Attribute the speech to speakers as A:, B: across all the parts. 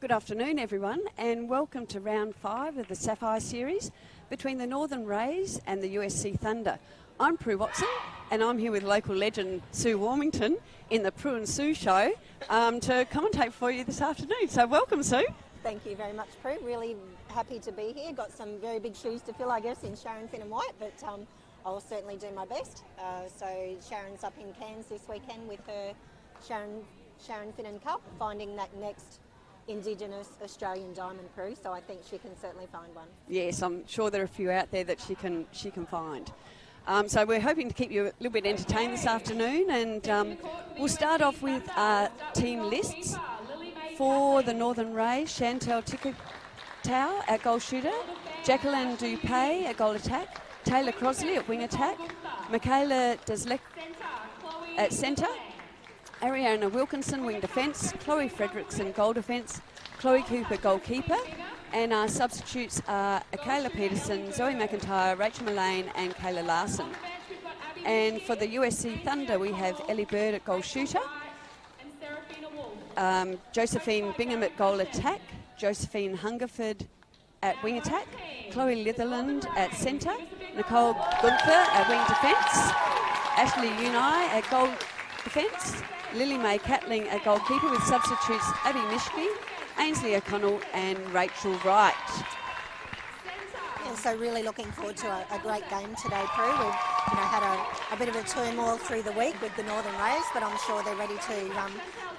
A: Good afternoon, everyone, and welcome to round 5 of the Sapphire series between the Northern Rays and the USC Thunder. I'm Prue Watson, and I'm here with local legend Sue Warmington in the Prue and Sue show to commentate for you this afternoon. So welcome, Sue.
B: Thank you very much, Prue. Really happy to be here. Got some very big shoes to fill, I guess, in Sharon, Finn and White, but I'll certainly do my best. So Sharon's up in Cairns this weekend with her Sharon Finn and Cup, finding that next Indigenous Australian diamond, Prue, so I think she can certainly find one.
A: Yes, I'm sure there are a few out there that she can find. So we're hoping to keep you a little bit entertained this afternoon, and we'll start off with our team lists. For the Northern Rays, Chantel Tikatow at goal shooter, Jacqueline Dupay at goal attack, Taylor Crosley at wing attack, Michaela Deslek at centre, Ariana Wilkinson, wing defence, Chloe Fredrickson, goal defence, Chloe Cooper, goalkeeper, and our substitutes are Akayla Peterson, Zoe McIntyre, Rachel Mullane and Kayla Larson. And for the USC Thunder, we have Ellie Bird at goal shooter, Josephine Bingham at goal attack, Josephine Hungerford at wing attack, Chloe Litherland at centre, Nicole Gunther at wing defence, Ashley Unai at goal defence, Lily Mae Catling at goalkeeper with substitutes Abby Mishke, Ainsley O'Connell and Rachel Wright.
B: Yeah, so really looking forward to a great game today, Prue. We've had a bit of a turmoil through the week with the Northern Rays, but I'm sure they're ready to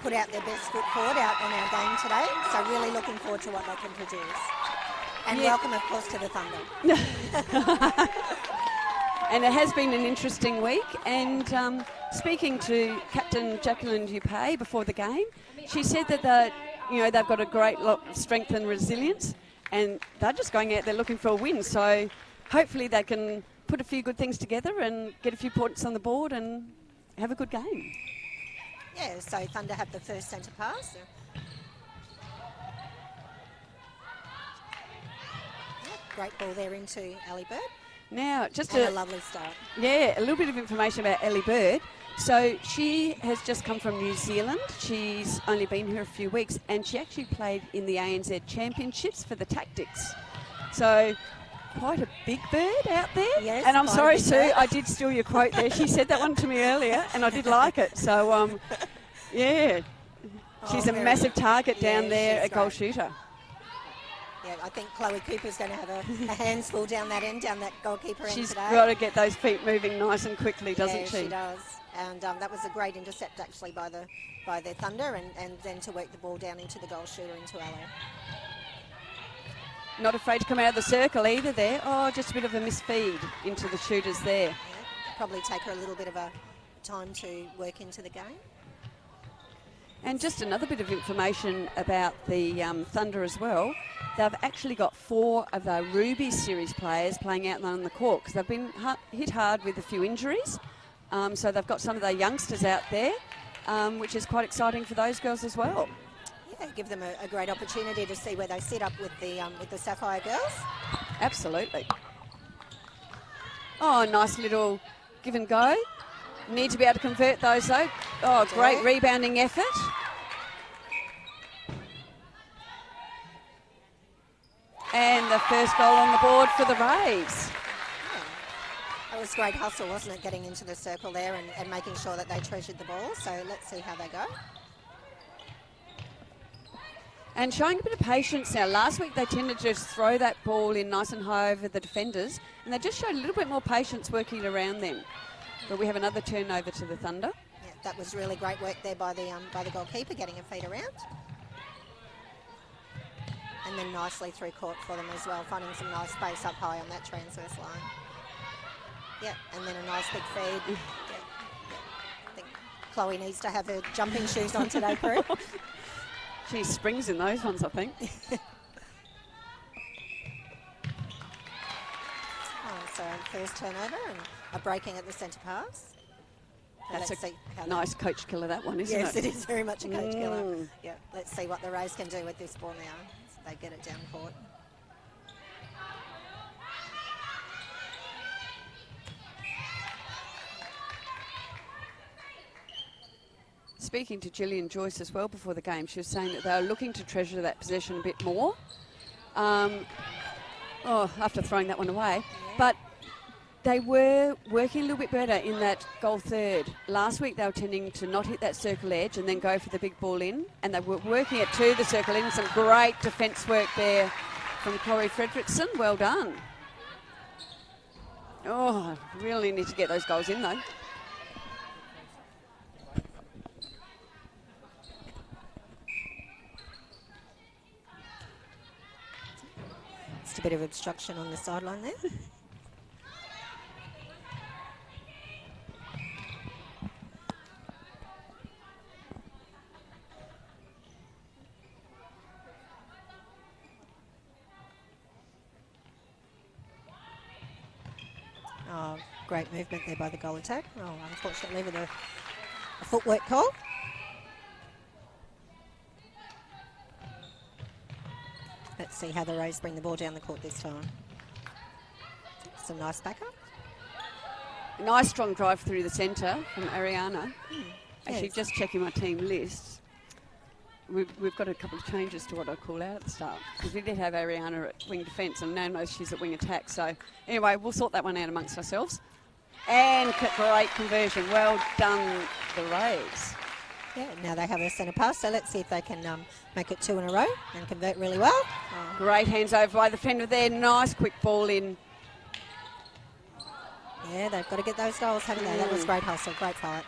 B: put out their best foot forward out on our game today. So really looking forward to what they can produce. And welcome, of course, to the Thunder.
A: And it has been an interesting week, and speaking to Captain Jacqueline Dupay before the game, she said that they've got a great lot of strength and resilience, and they're just going out there looking for a win. So hopefully they can put a few good things together and get a few points on the board and have a good game.
B: Yeah, so Thunder have the first centre pass. Great ball there into Ellie Bird.
A: Now, just
B: a lovely start.
A: Yeah, a little bit of information about Ellie Bird. So she has just come from New Zealand. She's only been here a few weeks, and she actually played in the ANZ Championships for the Tactics. So quite a big bird out there.
B: Yes,
A: and I'm sorry, Sue, I did steal your quote there. She said that one to me earlier, and I did like it. So, yeah, she's a massive target down there at goal shooter.
B: Yeah, I think Chloe Cooper's going to have a hands full down that end, down that goalkeeper end today.
A: She's got to get those feet moving nice and quickly, doesn't she?
B: Yeah, she does. And that was a great intercept, actually, by their Thunder, and then to work the ball down into the goal shooter, into LA.
A: Not afraid to come out of the circle either there. Oh, just a bit of a misfeed into the shooters there.
B: Yeah, probably take her a little bit of a time to work into the game.
A: And just another bit of information about the Thunder as well. They've actually got 4 of their Ruby Series players playing out on the court because they've been hit hard with a few injuries. So they've got some of their youngsters out there, which is quite exciting for those girls as well.
B: Yeah, give them a great opportunity to see where they sit up with the Sapphire girls.
A: Absolutely. Oh, nice little give and go. Need to be able to convert those though. Oh, great rebounding effort. And the first goal on the board for the Rays.
B: Yeah. That was great hustle, wasn't it, getting into the circle there and making sure that they treasured the ball. So let's see how they go.
A: And showing a bit of patience now. Last week they tended to just throw that ball in nice and high over the defenders, and they just showed a little bit more patience working around them. But we have another turnover to the Thunder.
B: Yeah, that was really great work there by the goalkeeper, getting her feet around. And then nicely through court for them as well, finding some nice space up high on that transverse line. Yeah, and then a nice big feed. Yeah. I think Chloe needs to have her jumping shoes on today, Prue.
A: She springs in those ones, I think.
B: So first turnover and a breaking at the centre pass.
A: That's a nice coach killer, that one, isn't it?
B: Yes, it is very much a coach killer. Yeah, let's see what the Rays can do with this ball now. So they get it down court.
A: speaking to Gillian Joyce as well before the game. She was saying that they were looking to treasure that possession a bit more. After throwing that one away. Yeah. But they were working a little bit better in that goal third. Last week they were tending to not hit that circle edge and then go for the big ball in. And they were working it to the circle in. Some great defence work there from Corey Fredrickson. Well done. Oh, really need to get those goals in though.
B: Just a bit of obstruction on the sideline there. Oh, great movement there by the goal attack. Oh, unfortunately with a footwork call. Let's see how the Rays bring the ball down the court this time. Some nice backup.
A: Nice strong drive through the centre from Ariana. Actually,
B: Yes.
A: just checking my team list. We've got a couple of changes to what I call out at the start. Because we did have Ariana at wing defence and now knows she's at wing attack. So anyway, we'll sort that one out amongst ourselves. And great conversion. Well done, the Rays.
B: Yeah, now they have a centre pass, so let's see if they can make it 2 in a row and convert really well. Oh.
A: Great hands over by the defender there. Nice quick ball in.
B: Yeah, they've got to get those goals, haven't they? That was great hustle, great fight.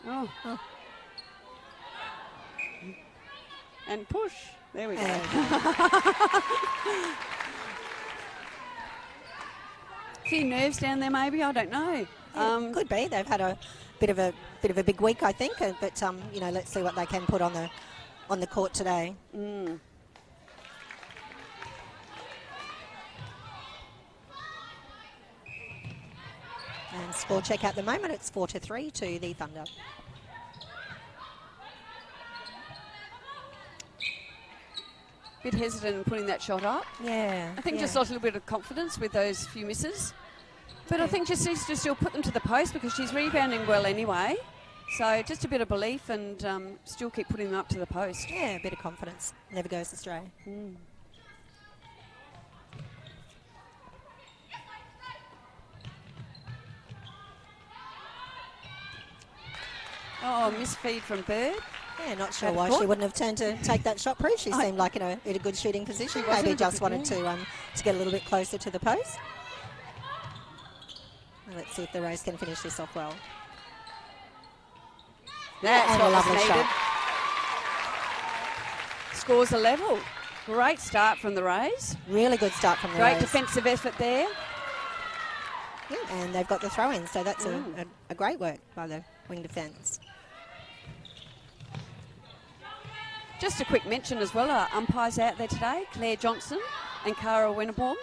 A: Oh. And push. There we go. A few nerves down there, maybe. I don't know.
B: Yeah, could be. They've had a bit of a big week, I think. But you know, let's see what they can put on the court today.
A: Mm.
B: And score check at the moment. It's 4-3 to the Thunder.
A: Bit hesitant in putting that shot up.
B: Yeah.
A: I think just lost a little bit of confidence with those few misses. But I think just needs to still put them to the post because she's rebounding well anyway. So just a bit of belief and still keep putting them up to the post.
B: Yeah, a bit of confidence. Never goes astray.
A: Mm. Oh, misfeed from Bird.
B: Yeah, not sure why she wouldn't have turned to take that shot, Prue. She seemed like in a good shooting position. Maybe just wanted to get a little bit closer to the post. Well, let's see if the Rays can finish this off well.
A: That's
B: a lovely shot.
A: Scores a level. Great start from the Rays.
B: Really good start from the
A: Great
B: Rays.
A: defensive effort there.
B: Yeah, and they've got the throw-in, so that's a great work by the wing defence.
A: Just a quick mention as well, our umpires out there today, Claire Johnson and Cara Winterborn.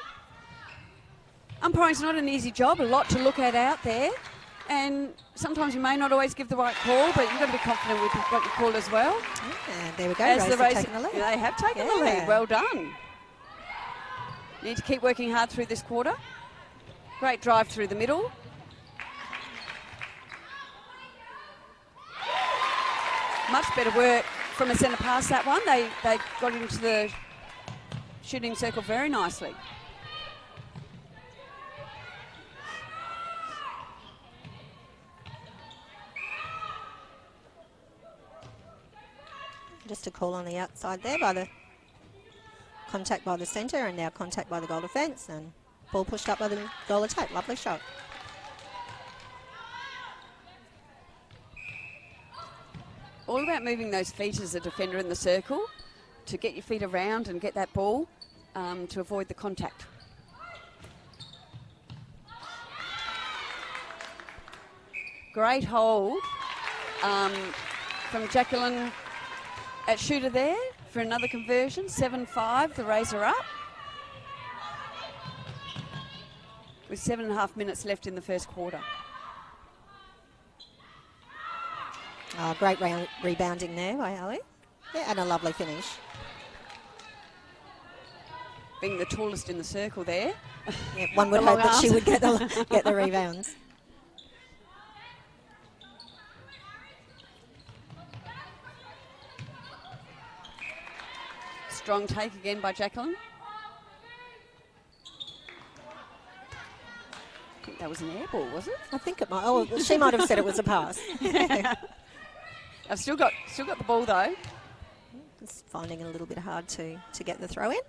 A: Umpiring's not an easy job, a lot to look at out there, and sometimes you may not always give the right call, but you've got to be confident with what you call as well.
B: Yeah, there we go,
A: As
B: Rays
A: the
B: have
A: Rays,
B: taken the lead.
A: They have taken the lead, well done. Need to keep working hard through this quarter. Great drive through the middle. Much better work from a centre pass, that one. They got into the shooting circle very nicely.
B: Just a call on the outside there by the contact by the centre and now contact by the goal defence and ball pushed up by the goal attack. Lovely shot.
A: All about moving those feet as a defender in the circle to get your feet around and get that ball to avoid the contact. Great hold from Jacqueline at shooter there for another conversion. 7-5, the Rays are up. With 7.5 minutes left in the first quarter.
B: Oh, great rebounding there by Ali. Yeah, and a lovely finish.
A: Being the tallest in the circle there.
B: Yeah, one would hope that she would get the rebounds.
A: strong take again by Jacqueline. I think that was an air ball, was it?
B: I think it might. Oh, well, she might have said it was a pass.
A: I've still got the ball though.
B: Just finding it a little bit hard to get the throw in.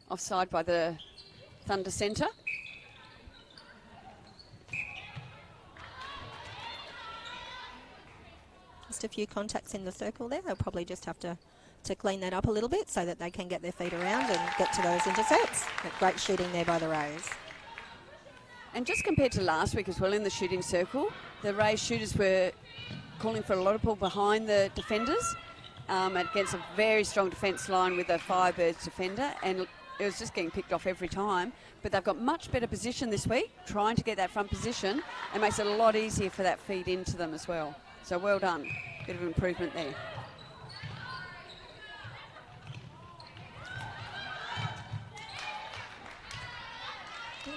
A: Offside by the Thunder centre.
B: Just a few contacts in the circle there. They'll probably just have to clean that up a little bit so that they can get their feet around and get to those intercepts. But great shooting there by the Rays.
A: And just compared to last week as well in the shooting circle, the Rays shooters were calling for a lot of ball behind the defenders against a very strong defence line with a Firebirds defender, and it was just getting picked off every time. But they've got much better position this week, trying to get that front position, and makes it a lot easier for that feed into them as well. So well done. Bit of improvement there.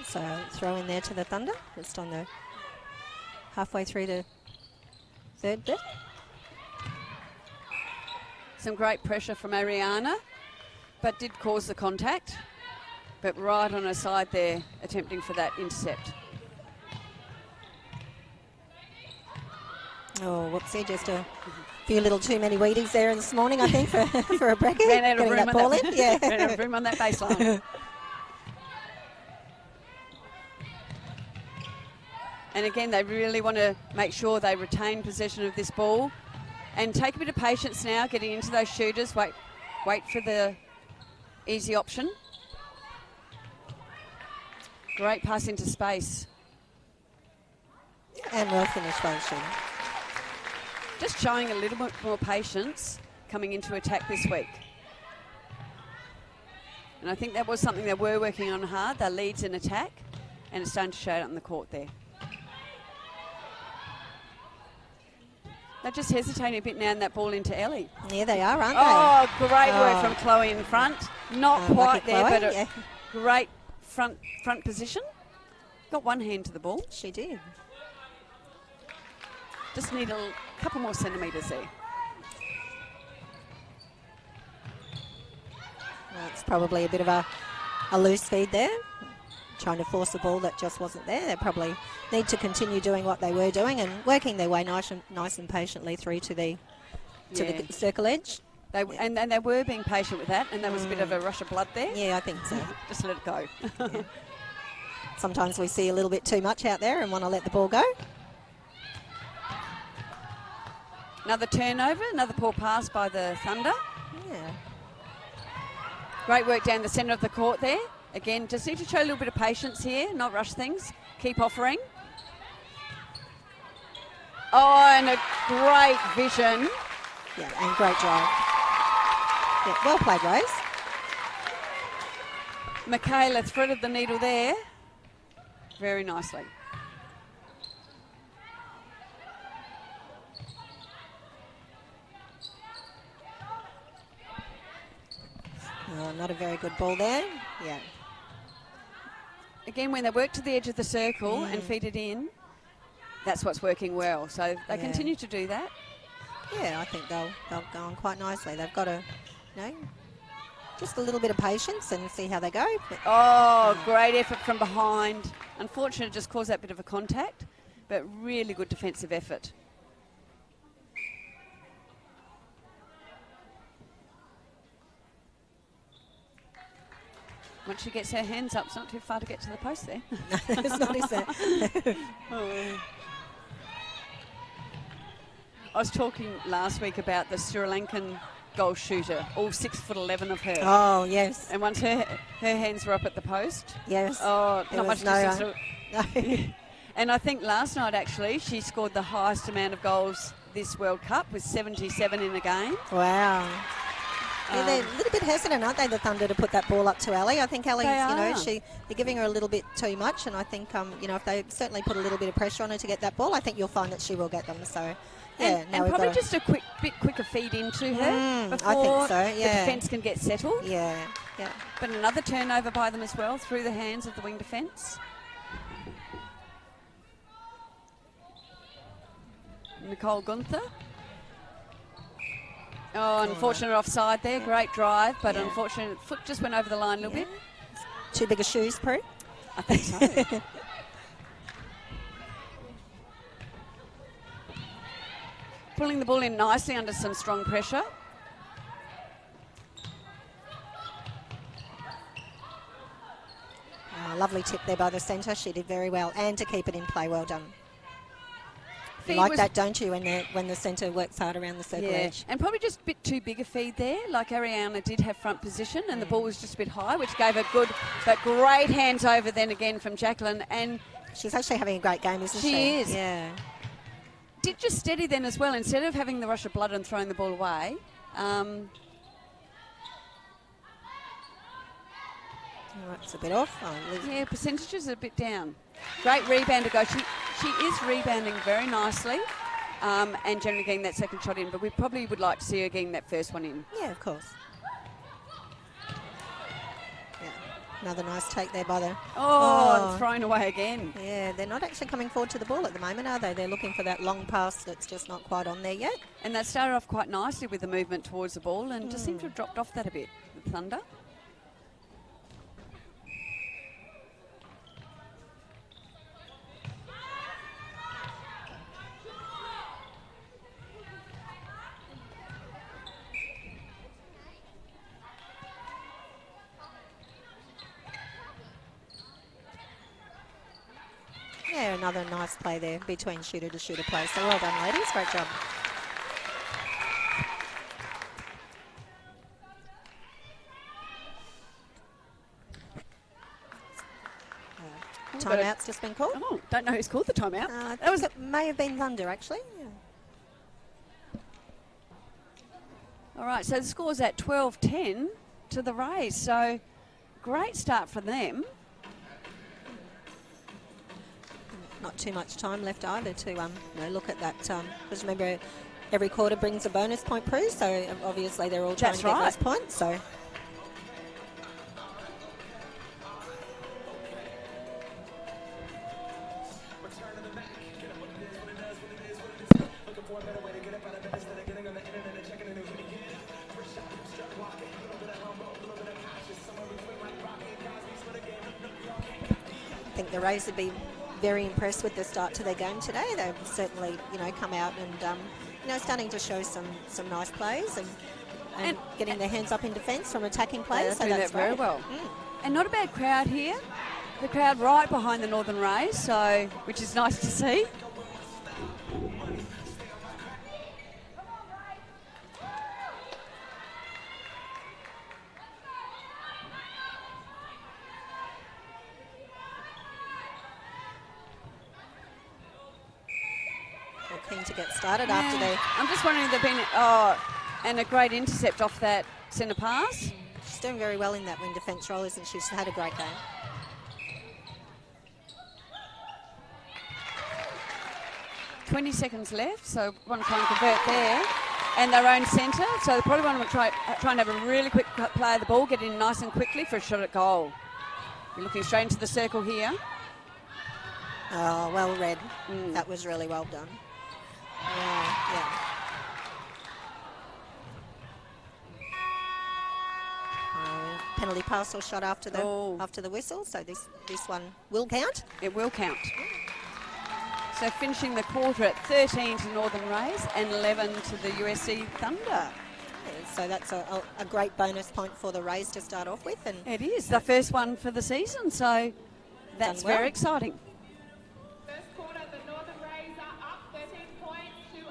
B: So throw in there to the Thunder, just on the halfway through the third bit.
A: Some great pressure from Ariana, but did cause the contact. But right on her side there, attempting for that intercept.
B: Oh, whoopsie, just a few little too many Wheaties there this morning, I think, for a bracket.
A: Ran out of room
B: that ball in. Yeah.
A: Ran out of room on that baseline. And again, they really want to make sure they retain possession of this ball and take a bit of patience now, getting into those shooters. Wait for the easy option. Great pass into space.
B: And well finished by the shooter.
A: Just showing a little bit more patience coming into attack this week. And I think that was something they were working on hard, their leads in attack, and it's starting to show it on the court there. They're just hesitating a bit now in that ball into Ellie.
B: Yeah, they are, aren't they?
A: Oh, great work from Chloe in front. Not quite there,
B: Chloe,
A: but a great front position. Got one hand to the ball.
B: She did.
A: Just need a couple more centimetres there.
B: Well, it's probably a bit of a loose feed there. Trying to force a ball that just wasn't there. They probably need to continue doing what they were doing and working their way nice and patiently through to the circle edge.
A: And they were being patient with that, and there was a bit of a rush of blood there.
B: Yeah, I think so.
A: Just let it go.
B: Yeah. Sometimes we see a little bit too much out there and want to let the ball go.
A: Another turnover, another poor pass by the Thunder.
B: Yeah.
A: Great work down the centre of the court there. Again, just need to show a little bit of patience here, not rush things. Keep offering. Oh, and a great vision.
B: Yeah, and great drive. Yeah, well played, Rose.
A: Michaela threaded the needle there very nicely.
B: Oh, not a very good ball there. Yeah.
A: Again, when they work to the edge of the circle and feed it in, that's what's working well. So they continue to do that.
B: Yeah, I think they'll go on quite nicely. They've got to, just a little bit of patience and see how they go. But,
A: great effort from behind. Unfortunately, it just caused that bit of a contact, but really good defensive effort. Once she gets her hands up, it's not too far to get to the post there.
B: It's not, is it?
A: I was talking last week about the Sri Lankan goal shooter, all 6'11" of her.
B: Oh, yes.
A: And once her hands were up at the post.
B: Yes.
A: Oh, not much distance.
B: No.
A: And I think last night, actually, she scored the highest amount of goals this World Cup with 77 in a game.
B: Wow. Yeah, they're a little bit hesitant, aren't they, the Thunder, to put that ball up to Ellie? I think Ellie's, they're giving her a little bit too much, and I think, if they certainly put a little bit of pressure on her to get that ball, I think you'll find that she will get them. So, yeah.
A: And probably just a bit quicker feed into her before
B: I think so,
A: the defence can get settled.
B: Yeah, yeah.
A: But another turnover by them as well, through the hands of the wing defence. Nicole Gunther. Oh, unfortunate offside there. Great drive, but
B: Yeah.
A: unfortunate foot just went over the line a little bit.
B: Too big a shoes, Prue?
A: I think so. Pulling the ball in nicely under some strong pressure.
B: Lovely tip there by the centre. She did very well. And to keep it in play, well done. You
A: Feed
B: like
A: was-
B: that, don't you, when the centre works hard around the circle edge?
A: And probably just a bit too big a feed there. Like Ariana did have front position, and the ball was just a bit high, which gave her good, but great hands over then again from Jacqueline. And
B: She's actually having a great game, isn't she?
A: She is.
B: Yeah.
A: did just steady then as well. Instead of having the rush of blood and throwing the ball away,
B: It's a bit off.
A: yeah, percentages are a bit down. Great rebound to go. She is rebounding very nicely and generally getting that second shot in, but we probably would like to see her getting that first one in.
B: Yeah, of course. Yeah. Another nice take there by the...
A: And thrown away again.
B: Yeah, they're not actually coming forward to the ball at the moment, are they? They're looking for that long pass that's just not quite on there yet.
A: And that started off quite nicely with the movement towards the ball and just seemed to have dropped off that a bit, the Thunder.
B: Yeah, another nice play there between shooter to shooter play. So well done, ladies. Great job. Timeout's just been called.
A: Oh, don't know who's called the timeout.
B: I think it may have been Thunder, actually. Yeah.
A: All right, so the score's at 12-10 to the Rays. So great start for them.
B: Not too much time left either to look at that. Because remember, every quarter brings a bonus point, Prue. So obviously they're all trying
A: That's
B: to get
A: right.
B: those points. So. I think the Rays would be very impressed with the start to their game today. They've certainly, come out and, starting to show some nice plays and getting their hands up in defence from attacking plays.
A: They're doing that very well. And not a bad crowd here. The crowd right behind the Northern Rays, so which is nice to see.
B: Keen to get started after they...
A: I'm just wondering if they've been... and a great intercept off that centre pass.
B: She's doing very well in that wing defence role, isn't she? She's had a great game.
A: .20 seconds left, so want to try and convert there. And their own centre, so they probably want to try and have a really quick play of the ball, get in nice and quickly for a shot at goal. You're looking straight into the circle here.
B: Oh, well read. That was really well done. Yeah. Penalty pass or shot after the whistle, so this one will count.
A: It will count. So finishing the quarter at 13 to Northern Rays and 11 to the USC Thunder.
B: Yeah, so that's a great bonus point for the Rays to start off with. And
A: it is the first one for the season, so that's very exciting.
C: First quarter, the Northern Rays are up 13 points to 11.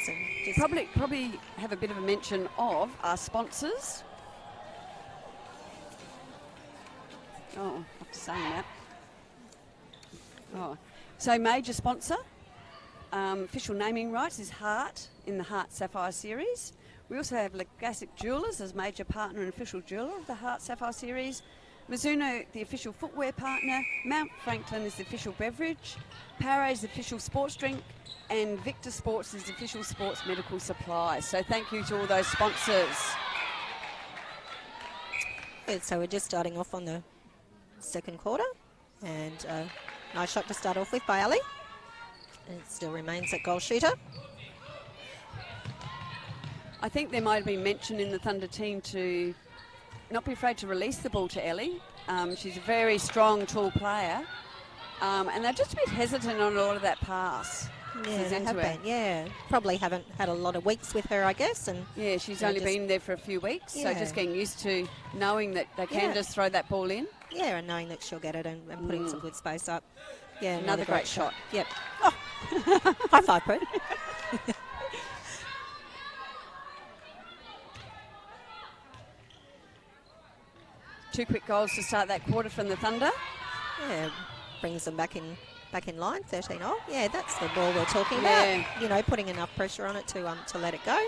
B: And just
A: Probably have a bit of a mention of our sponsors. Oh, after saying that. Oh, so major sponsor, official naming rights is HART in the HART Sapphire series. We also have Legassic Jewelers as major partner and official jeweller of the HART Sapphire series. Mizuno, the official footwear partner. Mount Franklin is the official beverage. Powerade is the official sports drink. And Victor Sports is the official sports medical supply. So thank you to all those sponsors.
B: Yeah, so we're just starting off on the second quarter. And nice shot to start off with by Ali. And it still remains at goal shooter.
A: I think there might have been mention in the Thunder team to not be afraid to release the ball to Ellie. She's a very strong, tall player. And they're just a bit hesitant on a lot of that pass.
B: Yeah, they have been, yeah. Probably haven't had a lot of weeks with her, I guess. And
A: yeah, she's only been there for a few weeks, so just getting used to knowing that they can just throw that ball in.
B: Yeah, and knowing that she'll get it and putting some good space up. Yeah,
A: another great shot.
B: Yep. Oh. High five, Prue.
A: Two quick goals to start that quarter from the Thunder.
B: Yeah, brings them back in line, 13-0. Yeah, that's the ball we're talking about. You know, putting enough pressure on it to let it go.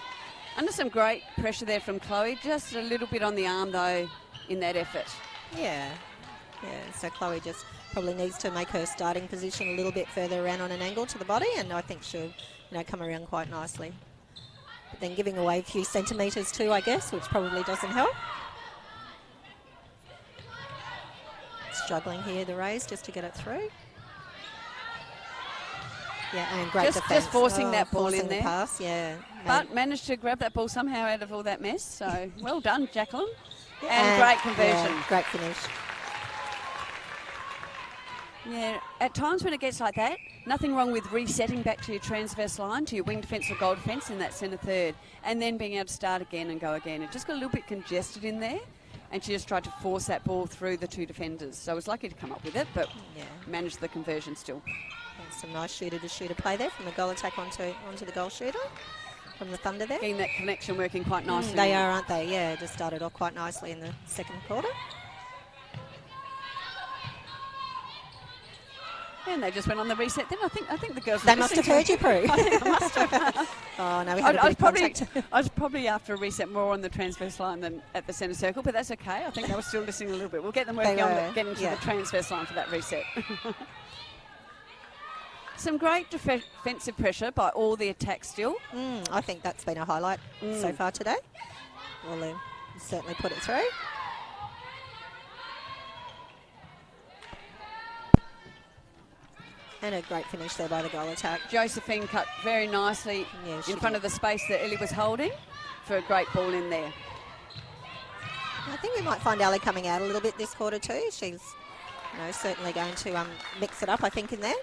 A: Under some great pressure there from Chloe. Just a little bit on the arm, though, in that effort.
B: Yeah. Yeah, so Chloe just probably needs to make her starting position a little bit further around on an angle to the body, and I think she'll, come around quite nicely. But then giving away a few centimetres too, I guess, which probably doesn't help. Struggling here, the Rays, just to get it through. Yeah, and great defence.
A: Just forcing that ball
B: forcing
A: in there.
B: Pass, yeah.
A: But managed to grab that ball somehow out of all that mess. So well done, Jacqueline. And great conversion.
B: Yeah, great finish.
A: Yeah, at times when it gets like that, nothing wrong with resetting back to your transverse line, to your wing defence or goal defence in that centre third, and then being able to start again and go again. It just got a little bit congested in there, and she just tried to force that ball through the two defenders. So I was lucky to come up with it, but managed the conversion still.
B: And some nice shooter-to-shooter play there from the goal attack onto the goal shooter from the Thunder there.
A: Getting that connection working quite nicely.
B: They are, aren't they? Yeah, just started off quite nicely in the second quarter.
A: And they just went on the reset then. I think the girls...
B: They must have heard you, Prue.
A: I think they must have.
B: Oh, no, we had a bit of contact.
A: I was probably after a reset more on the transverse line than at the centre circle, but that's okay. I think they were still listening a little bit. We'll get them working on getting to the transverse line for that reset. Some great defensive pressure by all the attacks still.
B: I think that's been a highlight so far today. Well, they certainly put it through. And a great finish there by the goal attack.
A: Josephine cut very nicely in front of the space that Ellie was holding for a great ball in there.
B: I think we might find Ellie coming out a little bit this quarter too. She's certainly going to mix it up, I think, in there.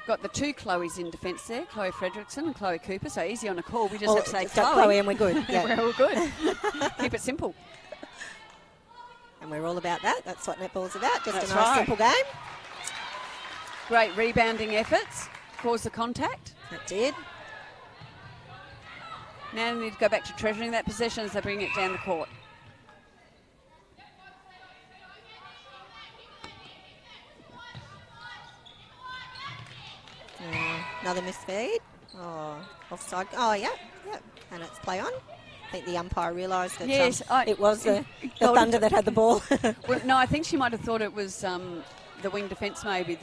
A: Got the two Chloes in defence there, Chloe Fredrickson and Chloe Cooper, so easy on a call. We just have to say
B: Chloe and we're good. Yeah.
A: We're all good. Keep it simple.
B: And we're all about that. That's what netball's about. Just
A: That's
B: a nice, simple game.
A: Great rebounding efforts. Caused the contact.
B: It did.
A: Now we need to go back to treasuring that possession as they bring it down the court.
B: Another misfeed. Oh, offside. Oh, yeah. And it's play on. I think the umpire realised that it was the Thunder that had the ball.
A: Well, no, I think she might have thought it was the wing defence maybe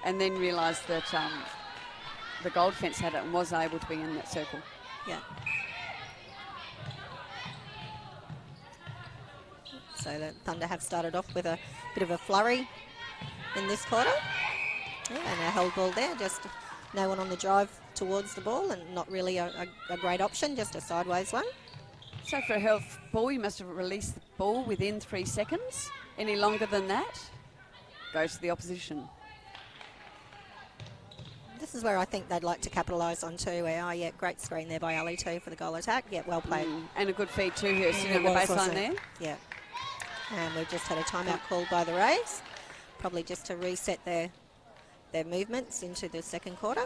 A: and then realised that the goal defence had it and was able to be in that circle.
B: Yeah. So the Thunder have started off with a bit of a flurry in this quarter. Yeah, and a held ball there, just no one on the drive towards the ball and not really a great option, just a sideways one.
A: So for a held ball, you must have released the ball within 3 seconds. Any longer than that, goes to the opposition.
B: This is where I think they'd like to capitalise on too. Great screen there by Ali too for the goal attack. Yeah, well played.
A: And a good feed too, here sitting on the baseline there.
B: Yeah. And we've just had a timeout called by the Rays, probably just to reset their movements into the second quarter.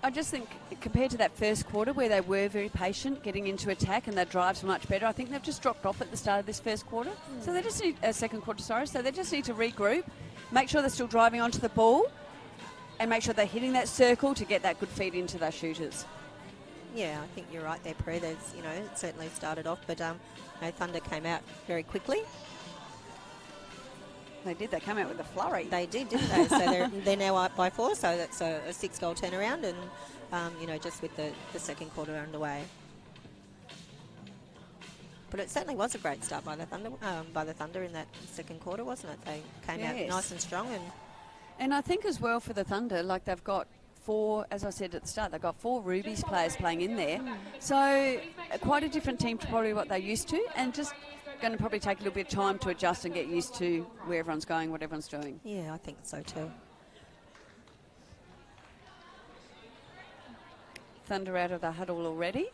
A: I just think compared to that first quarter where they were very patient getting into attack and their drives were much better, I think they've just dropped off at the start of this first quarter. So they just need second quarter, sorry. So they just need to regroup, make sure they're still driving onto the ball, and make sure they're hitting that circle to get that good feed into their shooters.
D: Yeah, I think you're right there, Prue. There's, you know, it certainly started off, but Thunder came out very quickly.
A: They did. They came out with a flurry.
D: They did, didn't they? So they're now up by 4, so that's a 6-goal turnaround, and you know, just with the second quarter underway. But it certainly was a great start by the Thunder in that second quarter, wasn't it? They came out nice and strong,
A: and I think as well for the Thunder, like they've got 4, as I said at the start, they've got 4 Rubies players playing in there, so quite a different team to probably what they're used to, and just going to probably take a little bit of time to adjust and get used to where everyone's going, what everyone's doing.
D: Yeah, I think so too.
A: Thunder out of the huddle already.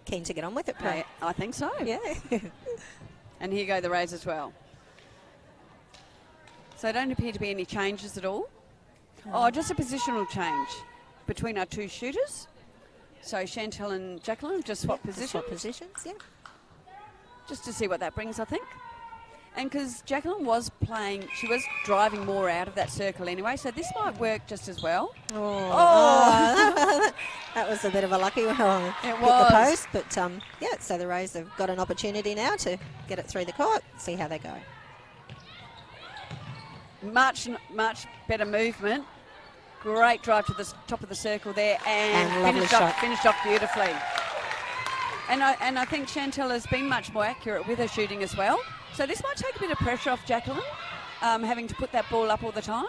D: Keen to get on with it, Prue.
A: I think so.
D: Yeah.
A: And here go the Rays as well. So there don't appear to be any changes at all. Oh, just a positional change between our 2 shooters. So Chantel and Jacqueline have just swapped positions.
D: Swap positions, yeah.
A: Just to see what that brings, I think. And because Jacqueline was playing, she was driving more out of that circle anyway, so this might work just as well.
D: Oh. That was a bit of a lucky one.
A: It
D: Hit
A: was.
D: the post, but yeah, so the Rays have got an opportunity now to get it through the court, see how they go.
A: Much better movement. Great drive to the top of the circle there, and finished off beautifully. And I think Chantel has been much more accurate with her shooting as well. So this might take a bit of pressure off Jacqueline, having to put that ball up all the time,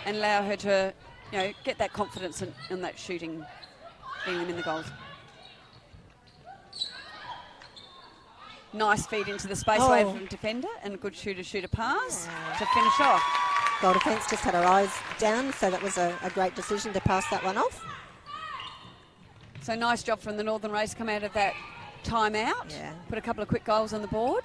A: and allow her to, you know, get that confidence in that shooting, getting them in the goals. Nice feed into the space away from defender, and a good shooter pass to finish off.
D: Goal defence just had her eyes down, so that was a great decision to pass that one off.
A: So nice job from the Northern Rays, come out of that timeout, put a couple of quick goals on the board.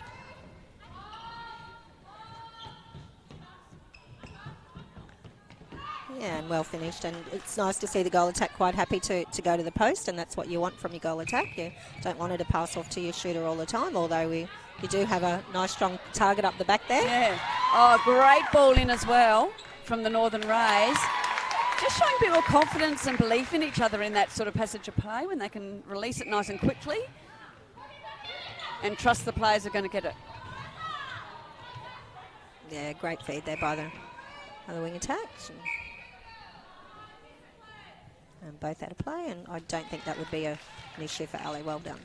D: Yeah, and well finished, and it's nice to see the goal attack quite happy to go to the post, and that's what you want from your goal attack. You don't want it to pass off to your shooter all the time, although you do have a nice strong target up the back there.
A: Yeah. Oh, great ball in as well from the Northern Rays. Just showing a bit more confidence and belief in each other in that sort of passage of play when they can release it nice and quickly and trust the players are going to get it.
D: Yeah, great feed there by the other wing attacks. And both out of play, and I don't think that would be an issue for Ali. Well done.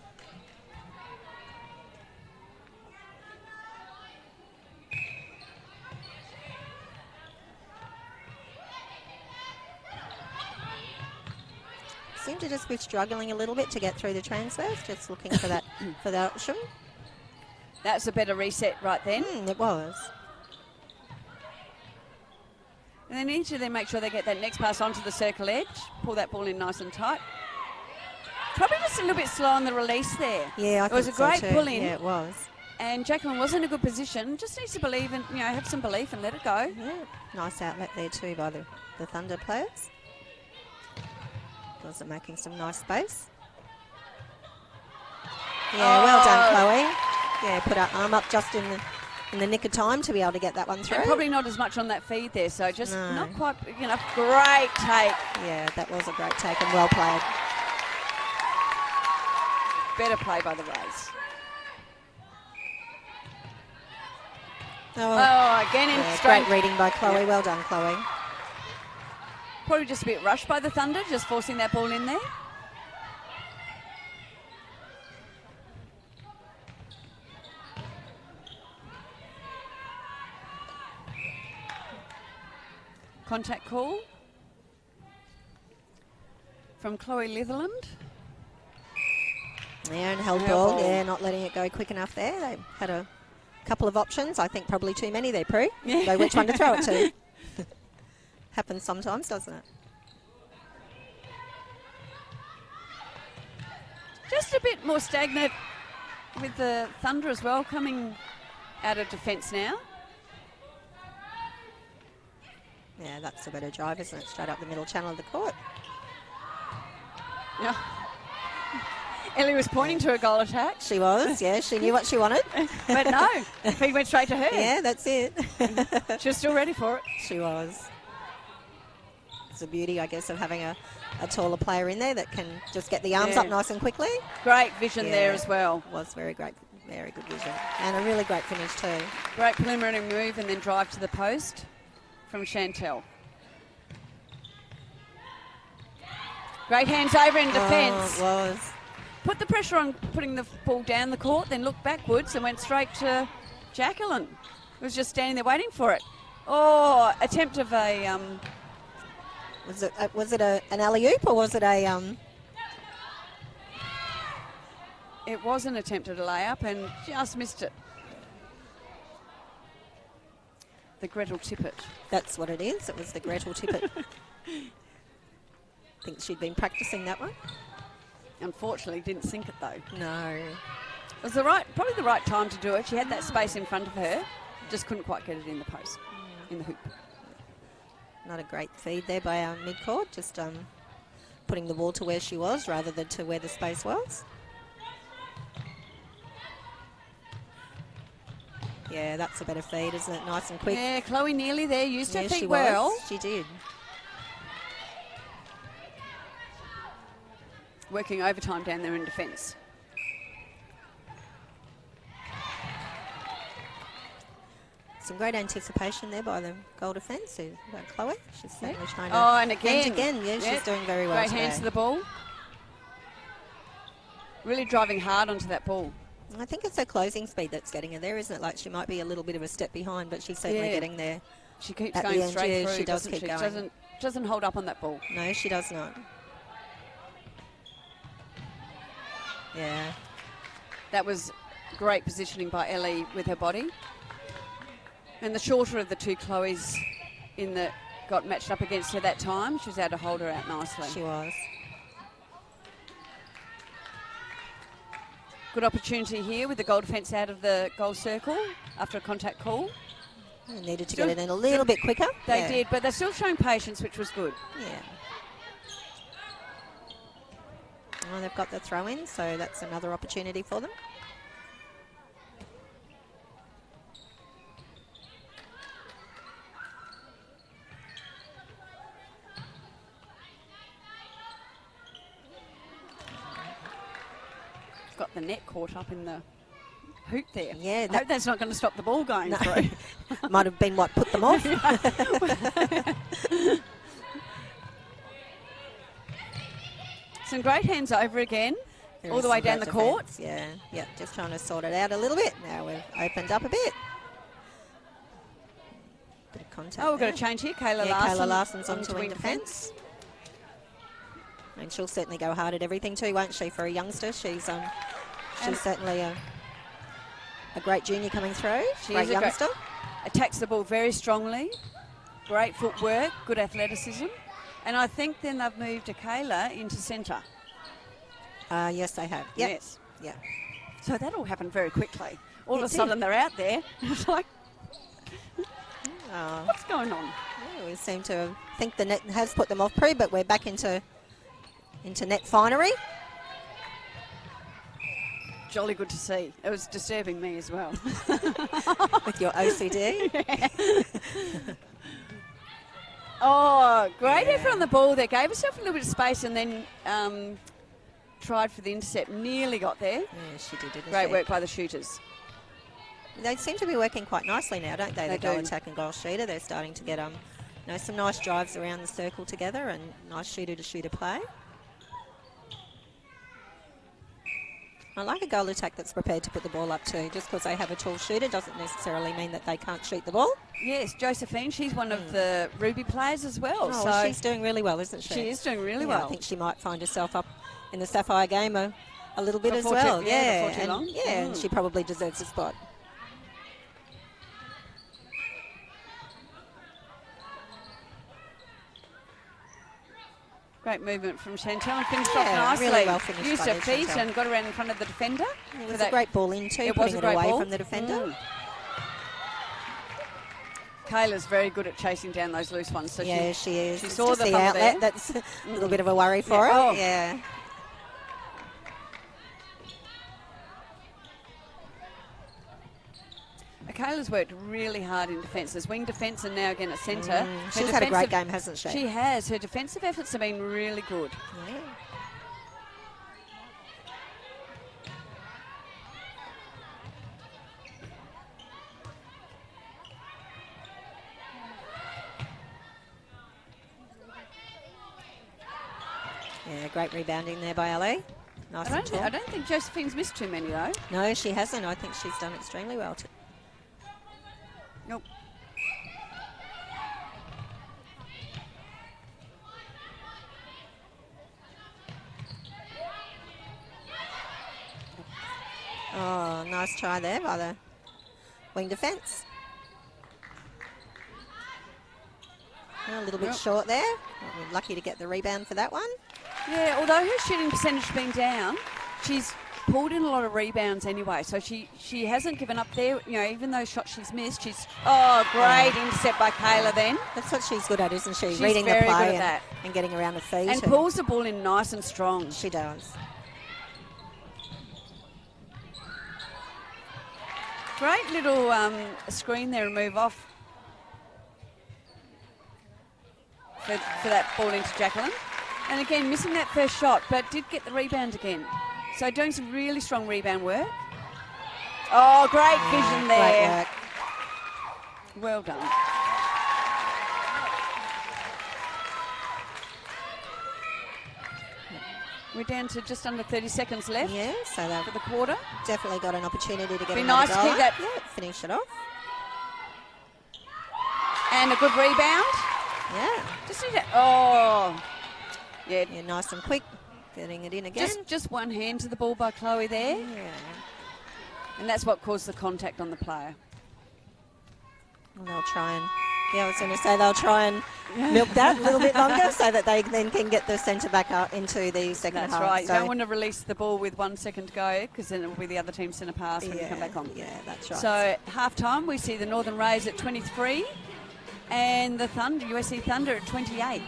D: Seem to just be struggling a little bit to get through the transfers, just looking for that for that option.
A: That's a better reset right then.
D: It was.
A: And they need to then make sure they get that next pass onto the circle edge, pull that ball in nice and tight. Probably just a little bit slow on the release there.
D: Yeah, I think
A: it was a great pull in.
D: Yeah, it was.
A: And Jacqueline was in a good position. Just needs to believe and, you know, have some belief and let it go.
D: Yeah, nice outlet there too by the Thunder players. Also making some nice space. Yeah, well done, Chloe. Yeah, put her arm up just in the nick of time to be able to get that one through.
A: And probably not as much on that feed there, so just not quite, you know, great take.
D: Yeah, that was a great take and well played.
A: Better play by the Rays. Again in
D: great reading by Chloe. Well done, Chloe.
A: Probably just a bit rushed by the Thunder, just forcing that ball in there. Contact call from Chloe Litherland.
D: Yeah, and held ball. Yeah, not letting it go quick enough there. They had a couple of options. I think probably too many there, Prue. Know which one to throw it to. Happens sometimes, doesn't it?
A: Just a bit more stagnant with the Thunder as well, coming out of defence now.
D: Yeah, that's a better drive, isn't it? Straight up the middle channel of the court.
A: Yeah. Ellie was pointing to a goal attack.
D: She was, yeah. She knew what she wanted.
A: But no, he went straight to her.
D: Yeah, that's it.
A: She was still ready for it.
D: She was. It's the beauty, I guess, of having a taller player in there that can just get the arms up nice and quickly.
A: Great vision there as well.
D: Was very great, very good vision. And a really great finish too.
A: Great preliminary move and then drive to the post from Chantel. Great hands over in defence.
D: Oh, it was.
A: Put the pressure on putting the ball down the court, then looked backwards and went straight to Jacqueline, who was just standing there waiting for it. Oh, attempt of a...
D: Was it an alley-oop or was it a...
A: It was an attempt at a layup and just missed it. The Gretel Tippett.
D: That's what it is. It was the Gretel Tippett. I think she'd been practicing that one.
A: Unfortunately, didn't sink it though.
D: No.
A: It was probably the right time to do it. She had that space in front of her, just couldn't quite get it in the post, in the hoop.
D: Not a great feed there by our mid-court, just putting the ball to where she was rather than to where the space was. Yeah, that's a better feed, isn't it? Nice and quick.
A: Yeah, Chloe nearly there, used her feet
D: she
A: well.
D: was. She did.
A: Working overtime down there in defence.
D: Some great anticipation there by the goal defence, by Chloe. She's certainly trying to...
A: Oh, and again.
D: She's doing very well
A: Great
D: today.
A: hands to the ball. Really driving hard onto that ball.
D: I think it's her closing speed that's getting her there, isn't it? Like she might be a little bit of a step behind, but she's certainly getting there.
A: She keeps
D: At
A: going
D: the end,
A: straight through,
D: she does
A: doesn't
D: keep
A: she?
D: going.
A: Doesn't hold up on that ball.
D: No, she does not. Yeah.
A: That was great positioning by Ellie with her body. And the shorter of the two Chloes got matched up against her that time. She was able to hold her out nicely.
D: She was.
A: Good opportunity here with the goal defence out of the goal circle after a contact call.
D: They needed to get it in a little bit quicker.
A: They did, but they're still showing patience, which was good.
D: Yeah. Well, they've got the throw in, so that's another opportunity for them.
A: Got the net caught up in the hoop there.
D: Yeah,
A: I hope that's not going to stop the ball going through.
D: Might have been what put them off.
A: Some great hands over again, all the way down the court.
D: Yeah, just trying to sort it out a little bit. Now we've opened up a bit. Bit of contact.
A: Oh, we've got a change here. Kayla
D: Larson's on to wing defence. And she'll certainly go hard at everything too, won't she, for a youngster? She's certainly a great junior coming through. Great youngster.
A: Attacks the ball very strongly. Great footwork, good athleticism. And I think then they've moved Kayla into centre.
D: Yes, they have. Yep.
A: Yes.
D: Yeah.
A: So that all happened very quickly. All of a sudden they're out there. It's like, what's going on?
D: Yeah, we seem to think the net has put them off Prue, but we're back into net finery.
A: Jolly good to see. It was disturbing me as well.
D: With your OCD.
A: Oh, great effort on the ball there. Gave herself a little bit of space and then tried for the intercept. Nearly got there.
D: Yeah, she did, didn't she?
A: Great work by the shooters.
D: They seem to be working quite nicely now, don't they?
A: They
D: the goal
A: do.
D: attack and goal shooter. They're starting to get some nice drives around the circle together and nice shooter-to-shooter play. I like a goal attack that's prepared to put the ball up too. Just because they have a tall shooter doesn't necessarily mean that they can't shoot the ball.
A: Yes, Josephine, she's one of the Ruby players as well.
D: Oh,
A: so
D: she's doing really well, isn't she?
A: She is doing really
D: Yeah,
A: well.
D: I think she might find herself up in the Sapphire game a little bit
A: Before
D: as well.
A: before too long.
D: And she probably deserves a spot.
A: Great movement from Chantel and finished off nicely.
D: Really well finished.
A: Used
D: by
A: her feet
D: Chantel.
A: and got around in front of the defender.
D: It was a great ball in too, putting it away from the defender.
A: Kayla's very good at chasing down those loose ones. So
D: yeah, she is.
A: She
D: It's
A: saw
D: just
A: the
D: the
A: fumble
D: outlet.
A: there.
D: That's a little bit of a worry for her.
A: Oh.
D: Yeah.
A: Kayla's worked really hard in defence. There's wing defence and now again at centre.
D: She's had a great game, hasn't she?
A: She has. Her defensive efforts have been really good.
D: Yeah. Yeah, great rebounding there by Ali. Nice and tall.
A: I don't think Josephine's missed too many though.
D: No, she hasn't. I think she's done extremely well.
A: Nope.
D: Oh, nice try there by the wing defence. A little bit short there. We're lucky to get the rebound for that one.
A: Yeah, although her shooting percentage has been down, she's pulled in a lot of rebounds anyway. So she hasn't given up there. You know, even those shots she's missed, great intercept by Kayla then.
D: That's what she's good at, isn't she?
A: She's
D: Reading the
A: very
D: play
A: good at that.
D: and getting around the feet.
A: And pulls the ball in nice and strong.
D: She does.
A: Great little screen there and move off for that ball into Jacqueline. And again, missing that first shot, but did get the rebound again. So doing some really strong rebound work. Oh, great vision there.
D: Great work.
A: Well done. We're down to just under 30 seconds left
D: Yeah, so they've
A: for the quarter.
D: definitely got an opportunity to get
A: Be
D: another
A: nice to
D: goal
A: keep
D: up.
A: that-
D: Yeah, finish it off.
A: And a good rebound.
D: Yeah.
A: Just need to, yeah,
D: Yeah, nice and quick. Getting it in again.
A: just one hand to the ball by Chloe there.
D: Yeah.
A: And that's what caused the contact on the player.
D: And they'll try and, I was going to say they'll try and milk that a little bit longer so that they then can get the centre back up into the second
A: That's
D: half.
A: right.
D: So,
A: You don't want to release the ball with 1 second to go because then it will be the other team's centre pass when you come back on.
D: Yeah, that's right.
A: So half time, we see the Northern Rays at 23 and the Thunder, USC Thunder at 28.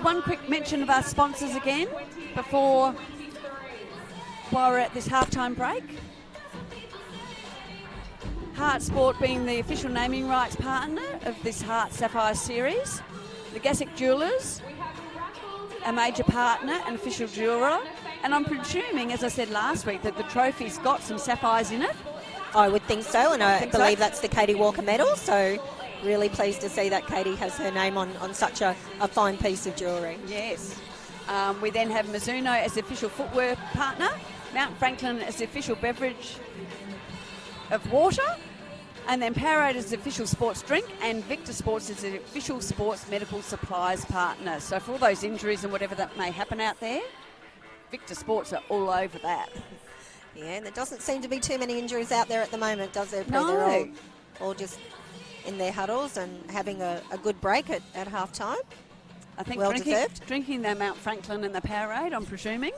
A: One quick mention of our sponsors again while we're at this halftime break. HART Sport being the official naming rights partner of this HART Sapphire series. The Gassick Jewellers, a major partner and official jeweller. And I'm presuming, as I said last week, that the trophy's got some sapphires in it.
D: I would think so, and I
A: Think so?
D: believe that's the Katie Walker medal. So really pleased to see that Katie has her name on such a fine piece of jewellery.
A: Yes. We then have Mizuno as the official footwear partner, Mount Franklin as the official beverage of water, and then Powerade as the official sports drink, and Victor Sports as the official sports medical supplies partner. So for all those injuries and whatever that may happen out there, Victor Sports are all over that.
D: Yeah, and there doesn't seem to be too many injuries out there at the moment, does there?
A: No.
D: They're all just in their huddles and having a good break at half time.
A: I think
D: Well deserved.
A: drinking their Mount Franklin and the Powerade, I'm presuming.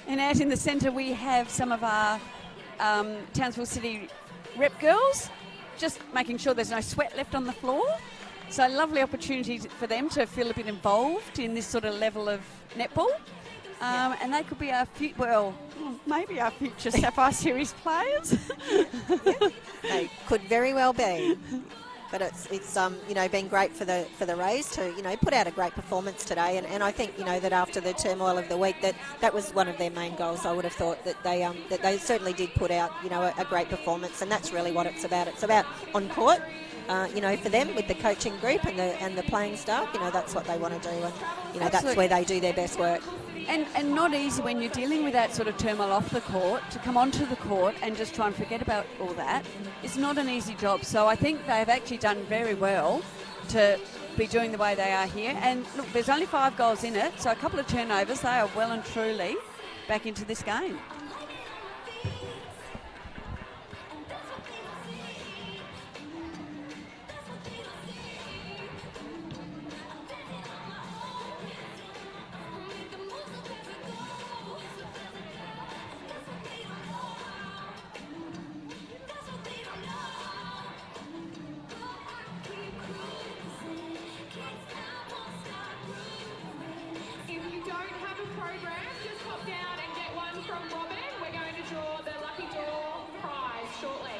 A: And out in the centre we have some of our Townsville City rep girls, just making sure there's no sweat left on the floor. So lovely opportunity for them to feel a bit involved in this sort of level of netball. And they could be maybe our future Sapphire Series players.
D: They could very well be. But it's been great for the Rays to put out a great performance today, and I think that after the turmoil of the week that was one of their main goals. I would have thought that they certainly did put out a great performance, and that's really what it's about. It's about on court, for them with the coaching group and the playing staff. That's what they want to do, and that's where they do their best work.
A: And not easy when you're dealing with that sort of turmoil off the court, to come onto the court and just try and forget about all that. It's not an easy job. So I think they've actually done very well to be doing the way they are here. And look, there's only 5 goals in it, so a couple of turnovers. They are well and truly back into this game.
C: from Robin. We're going to draw the lucky draw prize shortly.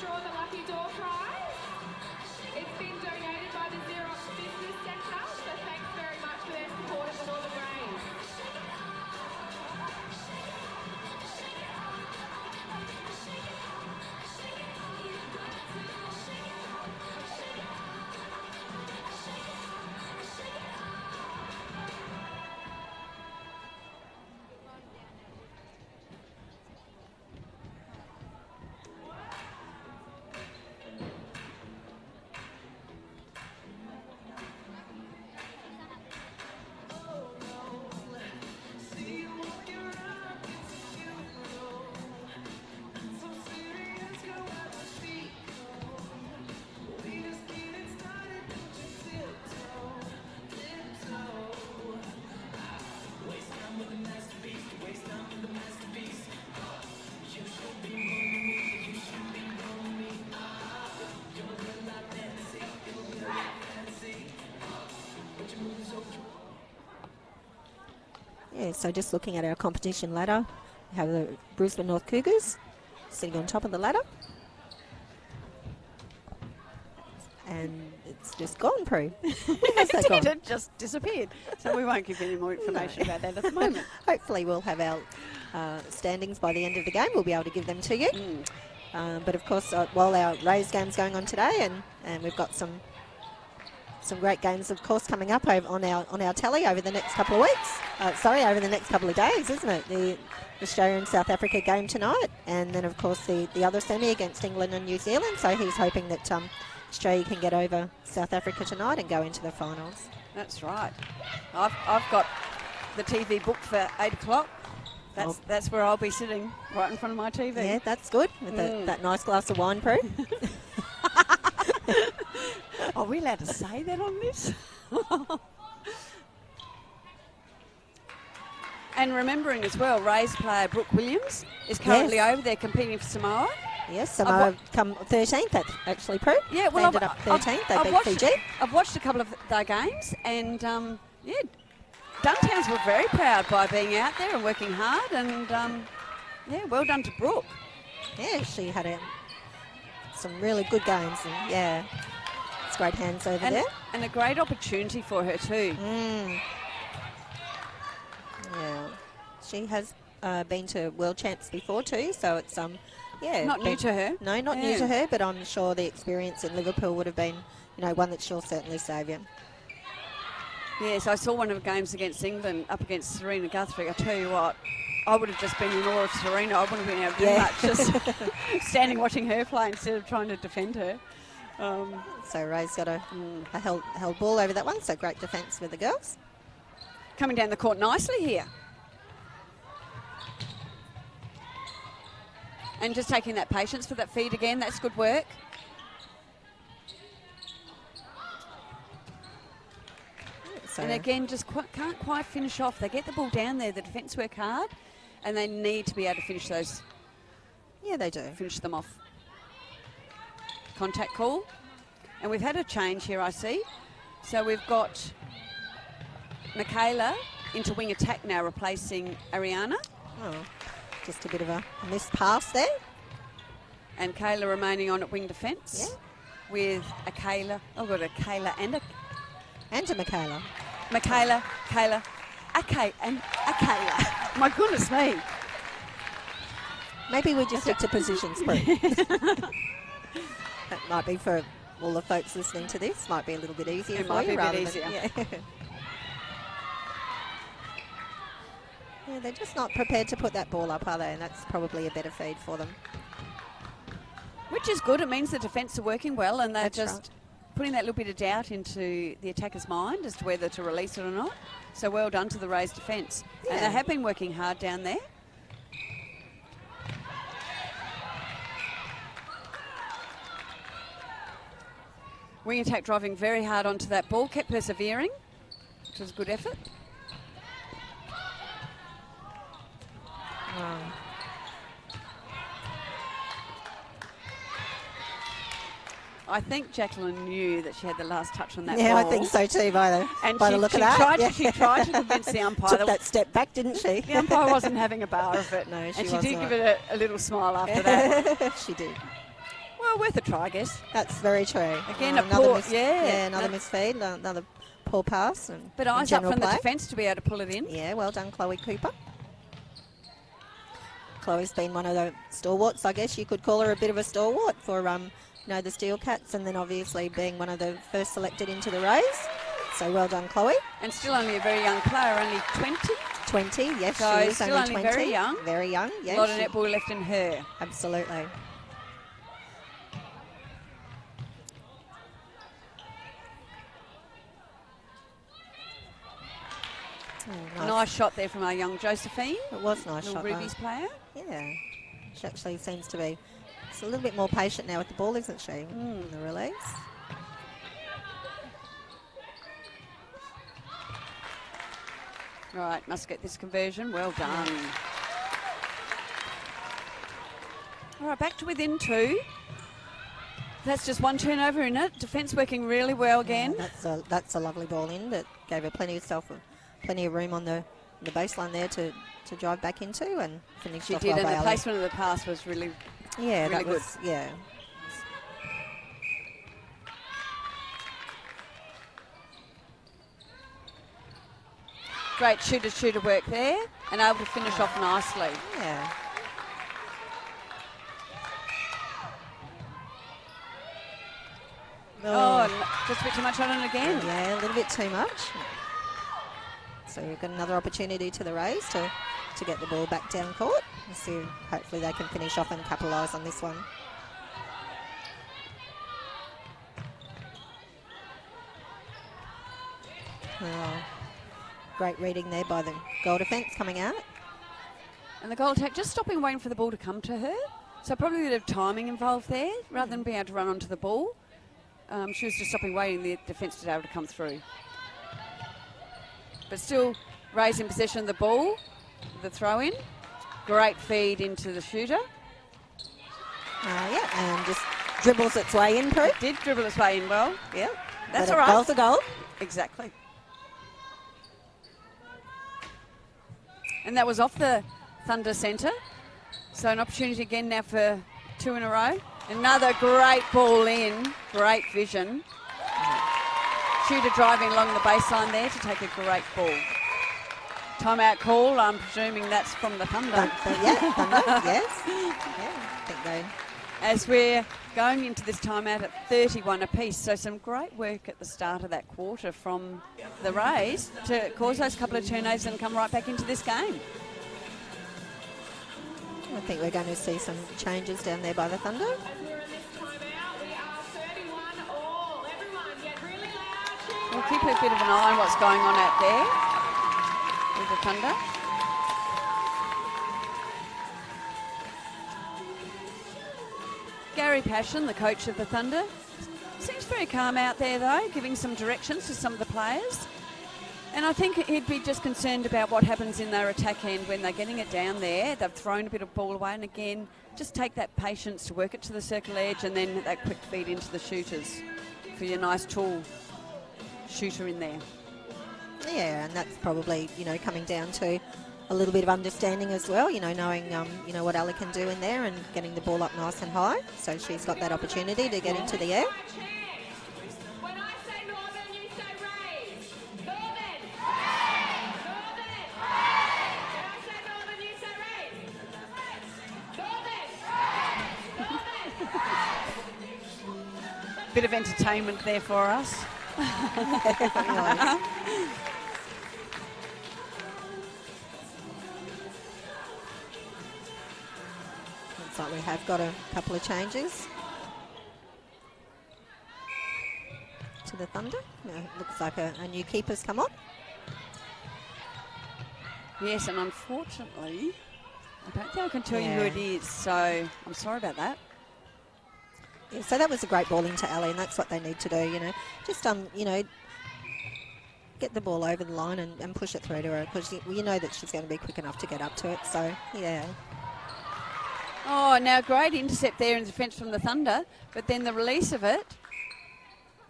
C: Draw the lucky door prize. It's been donated by the Xerox Business Centre, so thanks very much for their support of the Northern Rays.
D: Yeah, so just looking at our competition ladder, we have the Brisbane North Cougars sitting on top of the ladder. And it's just gone, Prue. Where's that gone?
A: It just disappeared. So we won't give any more information about that at the moment.
D: Hopefully we'll have our standings by the end of the game. We'll be able to give them to you. But of course, while our Rays game's going on today, and we've got some great games, of course, coming up on our tally over the next couple of weeks. Over the next couple of days, isn't it? The Australia and South Africa game tonight, and then of course the other semi against England and New Zealand. So he's hoping that Australia can get over South Africa tonight and go into the finals.
A: That's right. I've got the TV booked for 8 o'clock. That's where I'll be sitting, right in front of my TV.
D: Yeah, that's good, with that nice glass of wine, Prue.
A: Are we allowed to say that on this? And remembering as well, Rays player Brooke Williams is currently over there competing for Samoa.
D: Yes, Samoa come 13th, actually, Prue.
A: Yeah, well,
D: they ended up 13th. They beat Fiji.
A: I've watched a couple of their games, and Duntowns were very proud by being out there and working hard, and well done to Brooke.
D: Yeah, she had some really good games, and it's great hands over there.
A: And a great opportunity for her too.
D: Yeah, she has been to World Champs before too, so it's
A: not new to her.
D: No, not new to her, but I'm sure the experience in Liverpool would have been, one that she'll certainly save you.
A: Yes, I saw one of the games against England up against Serena Guthrie. I tell you what, I would have just been in awe of Serena. I wouldn't have been able to do much, just standing watching her play instead of trying to defend her.
D: So Ray's got a held ball over that one, so great defence with the girls.
A: Coming down the court nicely here. And just taking that patience for that feed again, that's good work. And again, just can't quite finish off. They get the ball down there, the defence work hard, and they need to be able to finish those.
D: Yeah, they do.
A: Finish them off. Contact call. And we've had a change here, I see. So we've got Michaela into wing attack now, replacing Ariana.
D: Oh, just a bit of a missed pass there.
A: And Kayla remaining on at wing defence.
D: Yeah.
A: With a Kayla. Oh, got a Kayla and a...
D: And to Michaela.
A: Michaela, Kayla, and a Kayla. My goodness me.
D: Maybe we just stick to positions, Prue. That might be for all the folks listening to this. Might be a little bit easier
A: It
D: for
A: might
D: you.
A: be a bit
D: rather
A: easier.
D: Than, yeah, they're just not prepared to put that ball up, are they? And that's probably a better feed for them.
A: Which is good. It means the defence are working well, and they're
D: That's
A: just
D: right.
A: putting that little bit of doubt into the attacker's mind as to whether to release it or not. So well done to the Rays defence. And
D: Yeah.
A: they have been working hard down there. Wing attack driving very hard onto that ball, kept persevering, which was a good effort.
D: Wow.
A: I think Jacqueline knew that she had the last touch on that
D: Yeah,
A: ball.
D: I think so too, by the
A: And
D: by
A: she,
D: the look
A: she
D: of that.
A: tried,
D: Yeah.
A: she tried to convince the umpire.
D: Took that step back, didn't she?
A: The umpire wasn't having a bar of it.
D: No, she
A: and she
D: was
A: did
D: not.
A: give it a little smile after that.
D: She did.
A: Well, worth a try, I guess.
D: That's very true.
A: Again, a
D: another
A: poor-
D: miss,
A: yeah.
D: another misfeed, another poor pass.
A: But
D: and
A: eyes up
D: general
A: from
D: play.
A: the defence to be able to pull it in.
D: Yeah, well done, Chloe Cooper. Chloe's been one of the stalwarts, I guess you could call her a bit of a stalwart for the Steel Cats, and then obviously being one of the first selected into the Rays. So well done, Chloe.
A: And still only a very young player, only 20.
D: 20, yes,
A: So
D: she is
A: still
D: only
A: only
D: 20.
A: very young.
D: Very young, yes.
A: A lot of netball left in her.
D: Absolutely. Oh,
A: Nice shot there from our young Josephine,
D: It was nice
A: little
D: shot.
A: Ruby's
D: though.
A: player.
D: Yeah. She actually seems to be a little bit more patient now with the ball, isn't she? In the release.
A: Right, must get this conversion. Well done. All right, back to within 2. That's just one turnover in it. Defence working really well again.
D: Yeah, that's a lovely ball in that gave her plenty of room on the baseline there to drive back into and finish
A: She
D: off
A: did,
D: well
A: and
D: by
A: the
D: Ali.
A: placement of the pass was really,
D: Yeah,
A: really
D: that
A: good.
D: was, yeah.
A: Great shooter work there, and able to finish off nicely.
D: Yeah.
A: Oh, and just a bit too much on it again.
D: Yeah, a little bit too much. So we've got another opportunity to the Rays to get the ball back down court. We'll see, hopefully they can finish off and capitalise on this one. Oh, great reading there by the goal defence coming out.
A: And the goal attack just stopping, waiting for the ball to come to her. So probably a bit of timing involved there, rather than being able to run onto the ball. She was just stopping, waiting the defence to be able to come through. But still, Rays in possession of the ball, the throw-in. Great feed into the shooter.
D: Yeah, and just dribbles its way in, Prue.
A: It did dribble its way in well.
D: Yeah,
A: That's
D: but
A: all right.
D: A goal's a goal.
A: Exactly. And that was off the Thunder centre. So an opportunity again now for 2 in a row. Another great ball in. Great vision. Shooter driving along the baseline there to take a great ball. Timeout call. I'm presuming that's from the Thunder.
D: Yeah, Thunder, yes. Yeah, I think they...
A: As we're going into this timeout at 31 apiece. So some great work at the start of that quarter from the Rays to cause those couple of turnovers and come right back into this game.
D: I think we're going to see some changes down there by the Thunder.
C: As we're in this timeout, we are 31 all. Everyone get really loud.
A: We'll keep a bit of an eye on what's going on out there with the Thunder. Gary Passion, the coach of the Thunder, seems very calm out there though, giving some directions to some of the players. And I think he'd be just concerned about what happens in their attack end when they're getting it down there. They've thrown a bit of ball away, and again, just take that patience to work it to the circle edge and then that quick feed into the shooters for your nice tall shooter in there.
D: Yeah, and that's probably, you know, coming down to a little bit of understanding as well, you know, knowing, you know, what Ali can do in there and getting the ball up nice and high. So she's got that opportunity to get into the air.
C: When I say Northern, you say raise. Northern. Northern. When I say Northern, you say raise. Northern.
A: Bit of entertainment there for us.
D: Looks like we have got a couple of changes to the Thunder. Looks like a new keeper's come on.
A: Yes, and unfortunately, I don't think I can tell you who
D: Yeah.
A: it is, so I'm sorry about that.
D: Yeah, so that was a great ball into Ali, and that's what they need to do, you know. Just, you know, get the ball over the line and push it through to her, because you know that she's going to be quick enough to get up to it, so, yeah.
A: Oh, now great intercept there in defence from the Thunder, but then the release of it,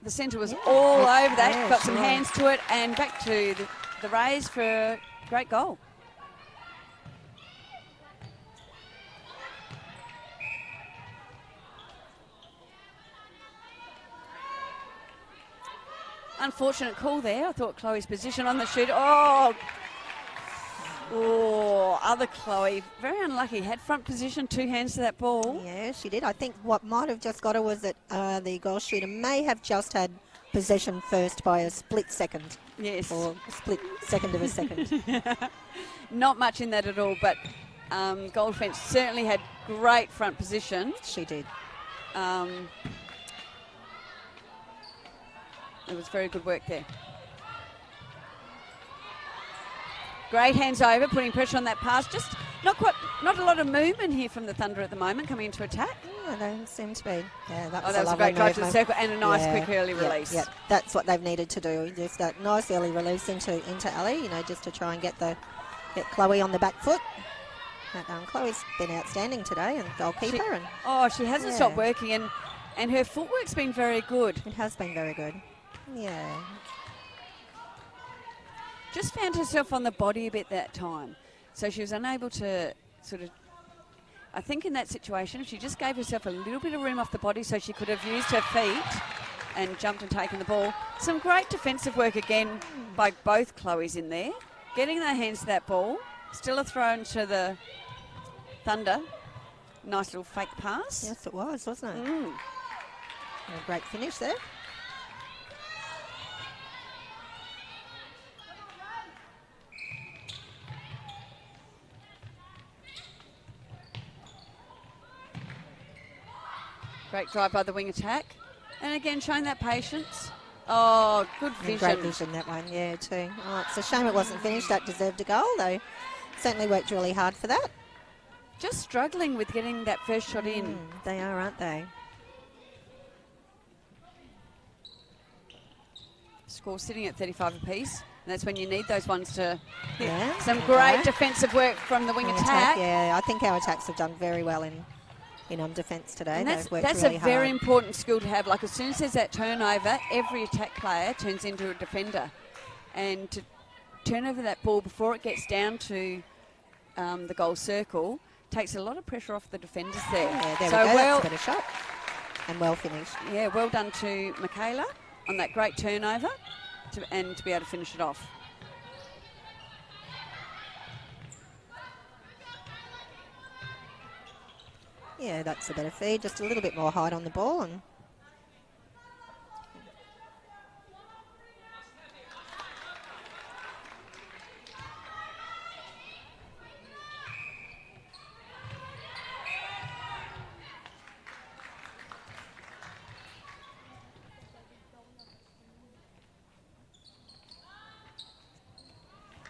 A: the centre was all over that,
D: Yeah,
A: got some
D: sure.
A: hands to it, and back to the Rays for a great goal. Unfortunate call there. I thought Chloe's position on the shoot. Oh, other Chloe. Very unlucky. Had front position, two hands to that ball.
D: Yeah, she did. I think what might have just got her was that the goal shooter may have just had possession first by a split second.
A: Yes.
D: Or a split second of a second.
A: Not much in that at all, but Goldfinch certainly had great front position.
D: She did.
A: It was very good work there. Great hands over, putting pressure on that pass. Just not a lot of movement here from the Thunder at the moment, coming into attack.
D: Oh, they seem to be. Yeah, that was,
A: That was a great drive to the circle and a nice quick early release.
D: Yeah, that's what they've needed to do. Just that nice early release into Ali, you know, just to try and get Chloe on the back foot. But, Chloe's been outstanding today, and goalkeeper.
A: She hasn't stopped working, and her footwork's been very good.
D: It has been very good. Yeah.
A: Just found herself on the body a bit that time. So she was unable to sort of, I think in that situation, if she just gave herself a little bit of room off the body so she could have used her feet and jumped and taken the ball. Some great defensive work again by both Chloes in there. Getting their hands to that ball. Still a throw into the Thunder. Nice little fake pass.
D: Yes, it was, wasn't it?
A: Mm.
D: A great finish there.
A: Great drive by the wing attack. And again, showing that patience. Oh, good vision.
D: Great vision, that one, yeah, too. Oh, it's a shame it wasn't finished. That deserved a goal, though. Certainly worked really hard for that.
A: Just struggling with getting that first shot in.
D: They are, aren't they?
A: Score sitting at 35 apiece. And that's when you need those ones to hit.
D: Yeah,
A: Some
D: okay.
A: great defensive work from the wing attack.
D: Yeah, I think our attacks have done very well in defence today.
A: And
D: They've worked
A: that's
D: really
A: a very
D: hard.
A: important skill to have. Like, as soon as there's that turnover, every attack player turns into a defender. And to turn over that ball before it gets down to the goal circle takes a lot of pressure off the defenders there.
D: Yeah, there
A: so
D: we go.
A: well,
D: That's a better shot. And well finished.
A: Yeah, well done to Michaela on that great turnover and to be able to finish it off.
D: Yeah, that's a better feed. Just a little bit more height on the ball. And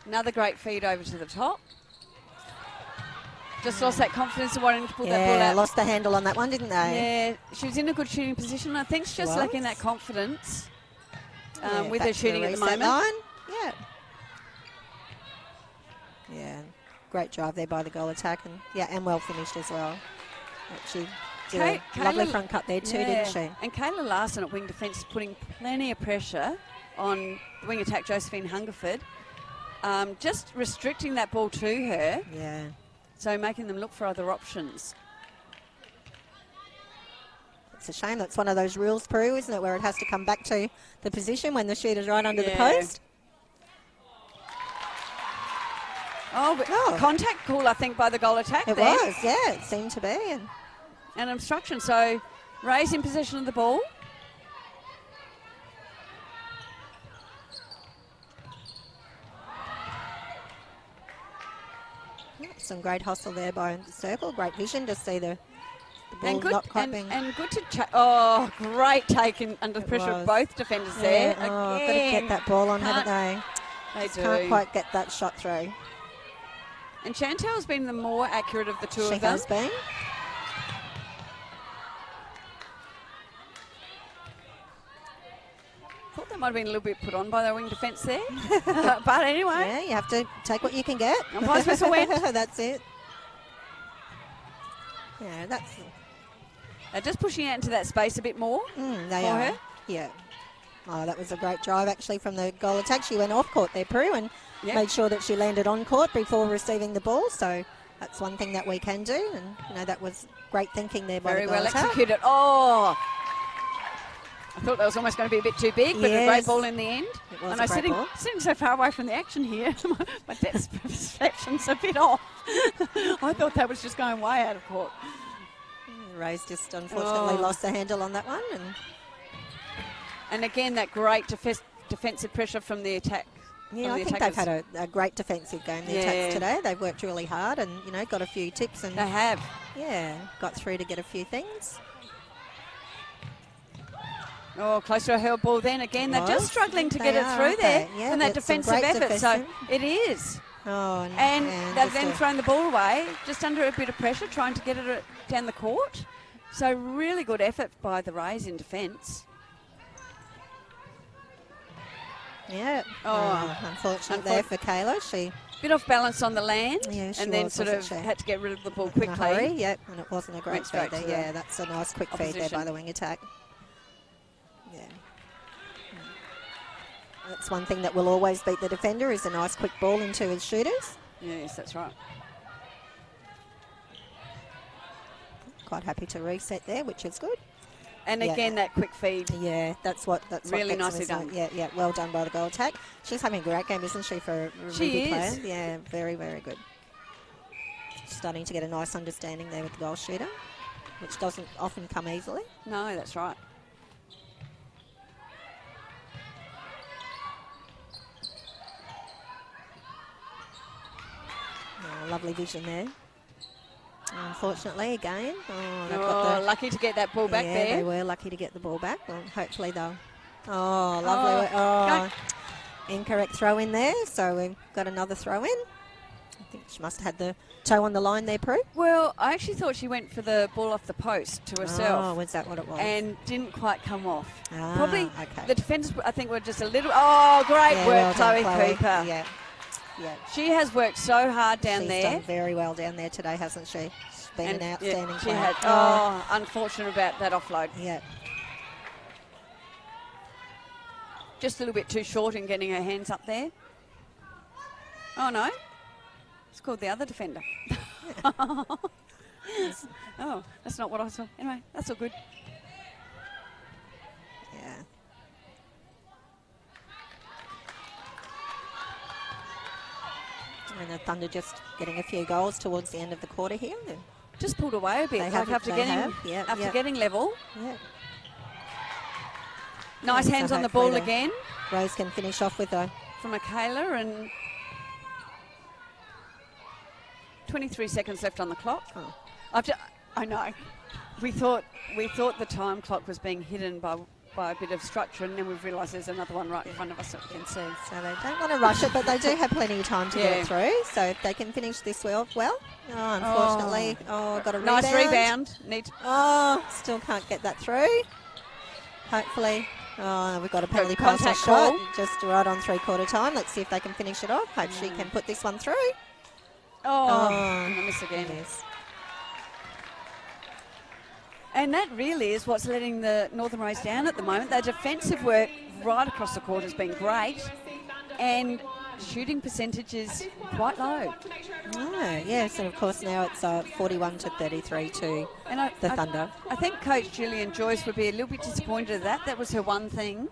A: Another great feed over to the top. Just lost that confidence of wanting to pull that ball
D: yeah,
A: out.
D: lost the handle on that one, didn't they?
A: Yeah, she was in a good shooting position. I think she's just lacking that confidence with her
D: Back to
A: shooting at the
D: reset
A: moment.
D: line. Yeah. Yeah, great drive there by the goal attack, and and well finished as well. She did a lovely front cut there too, didn't she?
A: And Kayla Larson at wing defence is putting plenty of pressure on wing attack Josephine Hungerford, just restricting that ball to her.
D: Yeah.
A: So making them look for other options.
D: It's a shame. That's one of those rules, Prue, isn't it, where it has to come back to the position when the shooter's right under the post.
A: Oh, contact call, I think, by the goal attack.
D: It was, yeah, it seemed to be.
A: And obstruction. So Ray's in possession of the ball.
D: Some great hustle there by the circle. Great vision to see the ball not quite being...
A: And good to... great take under the pressure of both defenders there.
D: Oh, got to get that ball on, haven't they?
A: They do.
D: Can't quite get that shot through.
A: And Chantel's been the more accurate of the two of them.
D: She has been.
A: Thought that might have been a little bit put on by the wing defence there. But anyway.
D: Yeah, you have to take what you can get.
A: And vice versa went.
D: That's it. Yeah, that's...
A: They're just pushing out into that space a bit more
D: they
A: for
D: are.
A: her.
D: Yeah. Oh, that was a great drive actually from the goal attack. She went off court there, Prue, and made sure that she landed on court before receiving the ball. So that's one thing that we can do. And, that was great thinking there by the goal attack.
A: Very well executed. Oh! I thought that was almost going to be a bit too big, but a great ball in the end.
D: It was
A: and
D: a
A: I'm
D: great ball.
A: sitting so far away from the action here, my depth perception's a bit off. I thought that was just going way out of court.
D: Ray's just unfortunately lost the handle on that one.
A: And again, that great defensive pressure from the attack.
D: Yeah, I think they've had a great defensive game, the attacks today. They've worked really hard and, got a few tips. And
A: they have.
D: Yeah, got through to get a few things.
A: Oh, close to a held ball then again. They're just struggling to get it through there.
D: Yeah,
A: and that defensive effort. So it is.
D: Oh,
A: and they've then thrown the ball away just under a bit of pressure, trying to get it down the court. So really good effort by the Rays in defence.
D: Yeah. Unfortunate there for Kayla. She
A: bit off balance on the land,
D: and
A: then sort of had to get rid of the ball quickly.
D: In a hurry, and it wasn't a great feed there. Yeah, that's a nice quick feed there by the wing attack. Yeah. That's one thing that will always beat the defender is a nice quick ball into his shooters.
A: Yes, that's right.
D: Quite happy to reset there, which is good.
A: And again, that quick feed.
D: Yeah, that's what
A: really nicely done.
D: Yeah, well done by the goal attack. She's having a great game, isn't she, for a Ruby player? Yeah, very, very good. Starting to get a nice understanding there with the goal shooter, which doesn't often come easily.
A: No, that's right.
D: Oh, lovely vision there. Unfortunately, again.
A: Lucky to get that ball back there.
D: Yeah, they were lucky to get the ball back. Well, hopefully they'll... Oh, lovely. Incorrect throw in there. So we've got another throw in. I think she must have had the toe on the line there, Prue.
A: Well, I actually thought she went for the ball off the post to herself.
D: Oh, was that what it was?
A: And didn't quite come off.
D: Probably
A: the defenders, I think, were just a little... Oh, great work,
D: well
A: Chloe Cooper.
D: Yeah.
A: She has worked so hard down there.
D: She's done very well down there today, hasn't she? She's been an outstanding player.
A: She had. Unfortunate about that offload.
D: Yeah.
A: Just a little bit too short in getting her hands up there. Oh, no. It's called the other defender. Oh, that's not what I saw. Anyway, that's all good.
D: Yeah. And the Thunder just getting a few goals towards the end of the quarter here.
A: Just pulled away a bit, after getting level.
D: Yeah.
A: Nice hands on the ball again.
D: Rose can finish off with a...
A: From Michaela, and 23 seconds left on the clock.
D: Oh.
A: I know. We thought the time clock was being hidden by a bit of structure, and then we've realised there's another one right in front of us that we can see.
D: So they don't want to rush it, but they do have plenty of time to get it through. So if they can finish this well. Unfortunately, got a rebound.
A: Nice rebound.
D: Still can't get that through. Hopefully, we've got a penalty pass
A: contact
D: shot
A: call.
D: just right on 3/4 time. Let's see if they can finish it off. Hope she can put this one through.
A: Oh, and a miss again.
D: Yes.
A: And that really is what's letting the Northern Rays down at the moment. Their defensive work right across the court has been great, and shooting percentage is quite low.
D: Oh, yes, and of course now it's 41 to 33 to the Thunder.
A: I think Coach Gillian Joyce would be a little bit disappointed at that. That was her one thing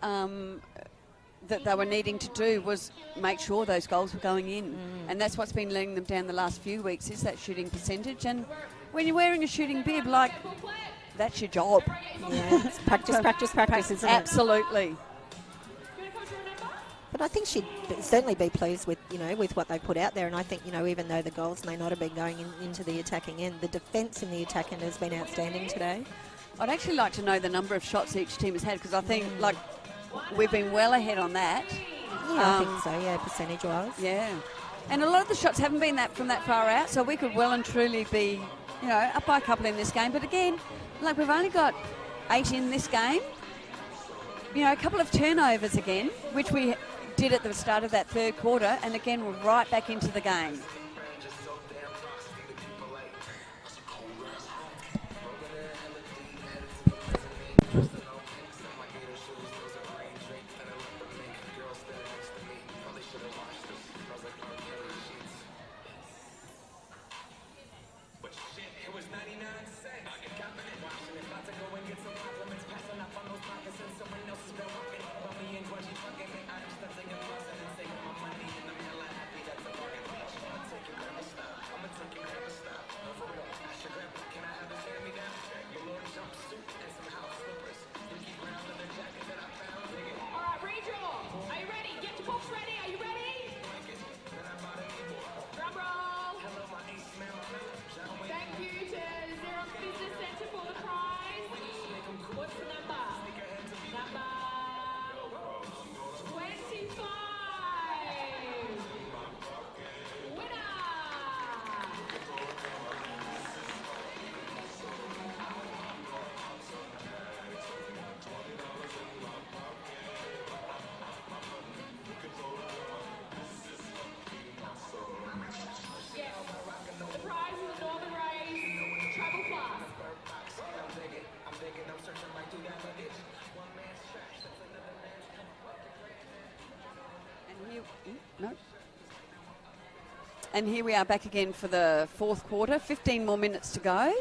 A: that they were needing to do, was make sure those goals were going in. And that's what's been letting them down the last few weeks, is that shooting percentage. And when you're wearing a shooting bib, like, that's your job.
D: Yeah, it's practice, isn't it?
A: Absolutely.
D: But I think she'd certainly be pleased with, with what they put out there. And I think, even though the goals may not have been going into the attacking end, the defence in the attacking end has been outstanding today.
A: I'd actually like to know the number of shots each team has had, because I think, like, we've been well ahead on that.
D: Yeah, I think so, yeah, percentage-wise.
A: Yeah. And a lot of the shots haven't been from that far out, so we could well and truly be, up by a couple in this game. But again, like, we've only got 8 in this game. A couple of turnovers again, which we did at the start of that third quarter, and again, we're right back into the game. And here we are back again for the fourth quarter. 15 more minutes to go.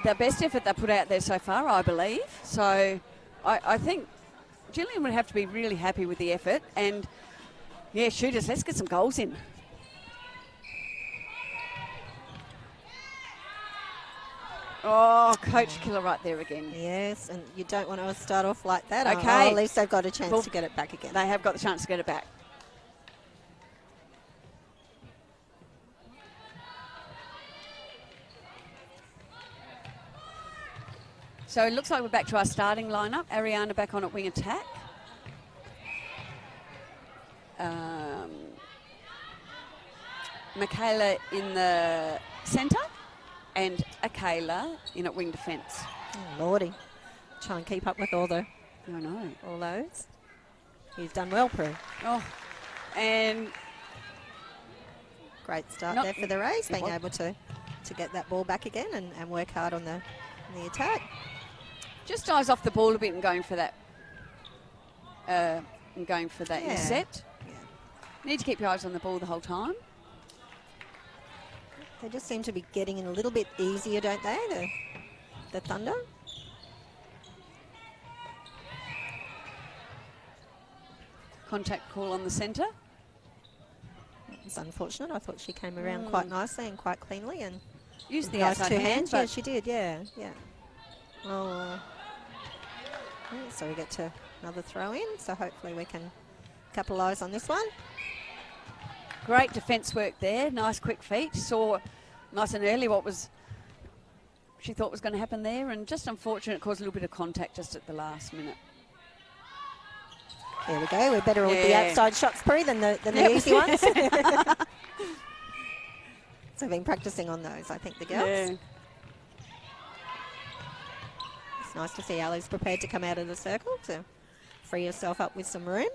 A: The best effort they put out there so far, I believe. So I think Gillian would have to be really happy with the effort. And, yeah, shooters, let's get some goals in. Oh, Coach Killer right there again.
D: Yes, and you don't want to start off like that.
A: Okay.
D: At least they've got a chance to get it back again.
A: They have got the chance to get it back. So it looks like we're back to our starting lineup. Ariana back on at wing attack. Michaela in the centre. And Akayla in at wing defence.
D: Oh, Lordy. Try and keep up with all those. He's done well, Prue.
A: Oh, and
D: great start there for the Rays, being able to get that ball back again and work hard on the attack.
A: Just eyes off the ball a bit and going for that. Intercept.
D: Yeah.
A: Need to keep your eyes on the ball the whole time.
D: They just seem to be getting in a little bit easier, don't they, the Thunder?
A: Contact call on the centre.
D: It's unfortunate. I thought she came around quite nicely and quite cleanly and
A: used the
D: nice
A: outside
D: two
A: hand.
D: Yeah, she did. Yeah. Oh. So we get to another throw in. So hopefully we can capitalise on this one.
A: Great defence work there. Nice quick feet. Saw nice and early what she thought was going to happen there, and just unfortunate, caused a little bit of contact just at the last minute.
D: There we go. We're better with the outside shots, Prue, than the easy ones. So I've been practising on those, I think, the girls.
A: Yeah.
D: It's nice to see Ali's prepared to come out of the circle to free herself up with some room.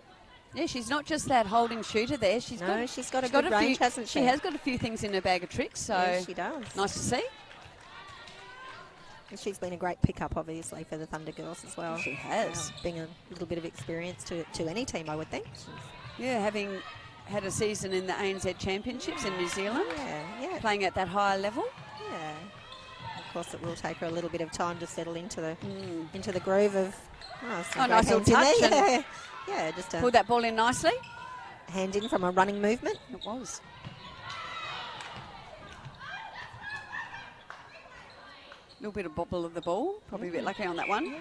A: Yeah, she's not just that holding shooter there. She's
D: got a good range, hasn't she?
A: She has got a few things in her bag of tricks, so
D: yes, she does.
A: Nice to see.
D: And she's been a great pickup, obviously, for the Thunder girls as well.
A: She has.
D: Being a little bit of experience to any team, I would think.
A: Yeah, having had a season in the ANZ Championships in New Zealand.
D: Yeah.
A: Playing at that higher level.
D: Yeah. Of course, it will take her a little bit of time to settle into the groove of.
A: Nice little touch.
D: Yeah, just
A: pulled that ball in nicely.
D: Hand in from a running movement.
A: It was. A little bit of bobble of the ball. Probably a bit lucky on that one.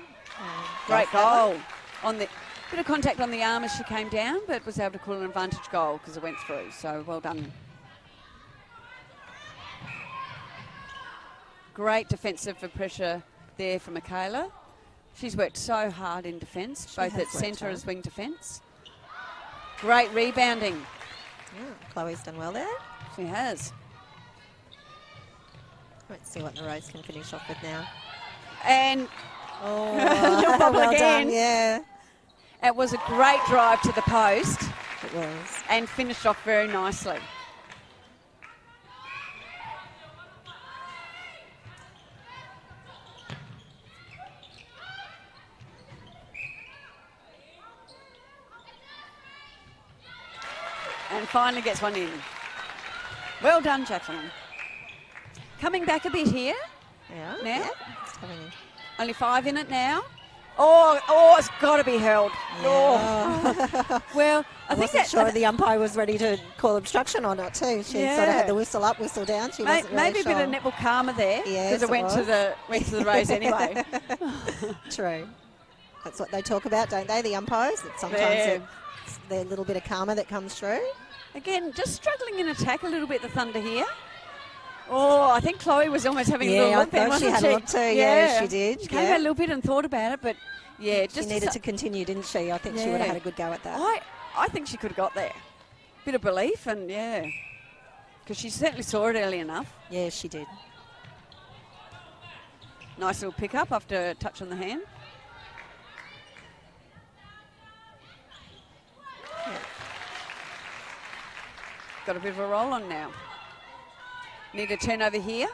A: Great goal. On the bit of contact on the arm as she came down, but was able to call an advantage goal because it went through. So well done. Great defensive for pressure there for Michaela. She's worked so hard in defence, both at centre as wing defence. Great rebounding.
D: Yeah, Chloe's done well there.
A: She has.
D: Let's see what the Rose can finish off with now.
A: And
D: little
A: bobble
D: well
A: again.
D: Done, yeah.
A: It was a great drive to the post.
D: It was.
A: And finished off very nicely. And finally gets one in. Well done, Jacqueline. Coming back a bit here.
D: Yeah.
A: Now.
D: Yeah. It's coming in.
A: Only 5 in it now. Oh, it's got to be held.
D: Yeah.
A: Oh. Well, I think
D: wasn't sure the umpire was ready to call obstruction on it too. She sort of had the whistle up, whistle down. She wasn't really
A: maybe
D: sure.
A: a bit of netball karma there.
D: Yes,
A: because it went to the Rays anyway.
D: True. That's what they talk about, don't they? The umpires. That sometimes there's a little bit of karma that comes through.
A: Again, just struggling in attack a little bit, the Thunder here. Oh, I think Chloe was almost having a little look there, wasn't she?
D: She had a look too. Yeah, she did.
A: She came out a little bit and thought about it, but yeah,
D: she needed to continue, didn't she? I think she would have had a good go at that.
A: I think she could have got there. Bit of belief and because she certainly saw it early enough.
D: Yeah, she did.
A: Nice little pick up after a touch on the hand. Yeah. Got a bit of a roll on now. Need a turnover here.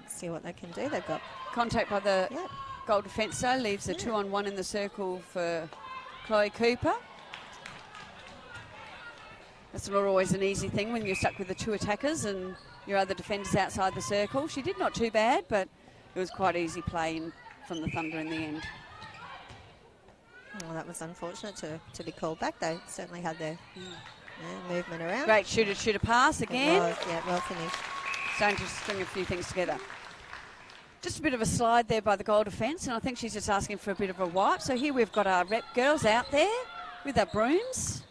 D: Let's see what they can do. They've got
A: contact by the goal defencer, leaves a 2-on-1 in the circle for Chloe Cooper. That's not always an easy thing when you're stuck with the 2 attackers and your other defenders outside the circle. She did not too bad, but it was quite easy play from the Thunder in the end.
D: Well, that was unfortunate to be called back. They certainly had their movement around.
A: Great shooter pass again.
D: Well finished.
A: Starting to string a few things together. Just a bit of a slide there by the goal defence, and I think she's just asking for a bit of a wipe. So here we've got our rep girls out there with our brooms,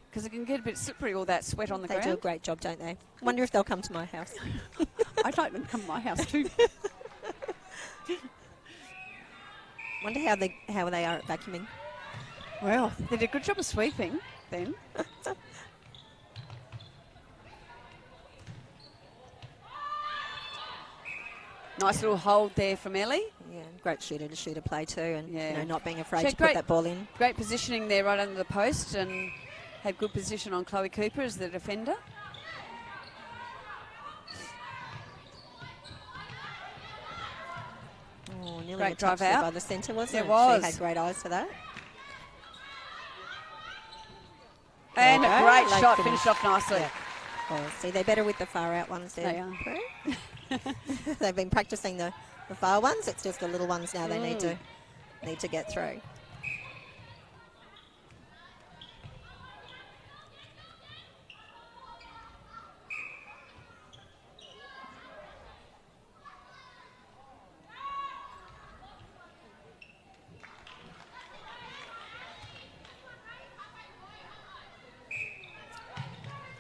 A: because it can get a bit slippery, all that sweat on the ground.
D: They do a great job, don't they? Wonder if they'll come to my house.
A: I'd like them to come to my house too.
D: Wonder how they are at vacuuming.
A: Well, they did a good job of sweeping then. Nice little hold there from Ellie.
D: Yeah, great shooter play too, and not being afraid to
A: put
D: that ball in.
A: Great positioning there right under the post, and had good position on Chloe Cooper as the defender.
D: Oh, nearly
A: great
D: a touch
A: drive out
D: by the centre, wasn't it?
A: It was.
D: She had great eyes for that.
A: And a great shot, finished off nicely.
D: Yeah. Oh, see, they're better with the far out ones there.
A: They are.
D: They've been practicing the far ones. It's just the little ones now they need to get through.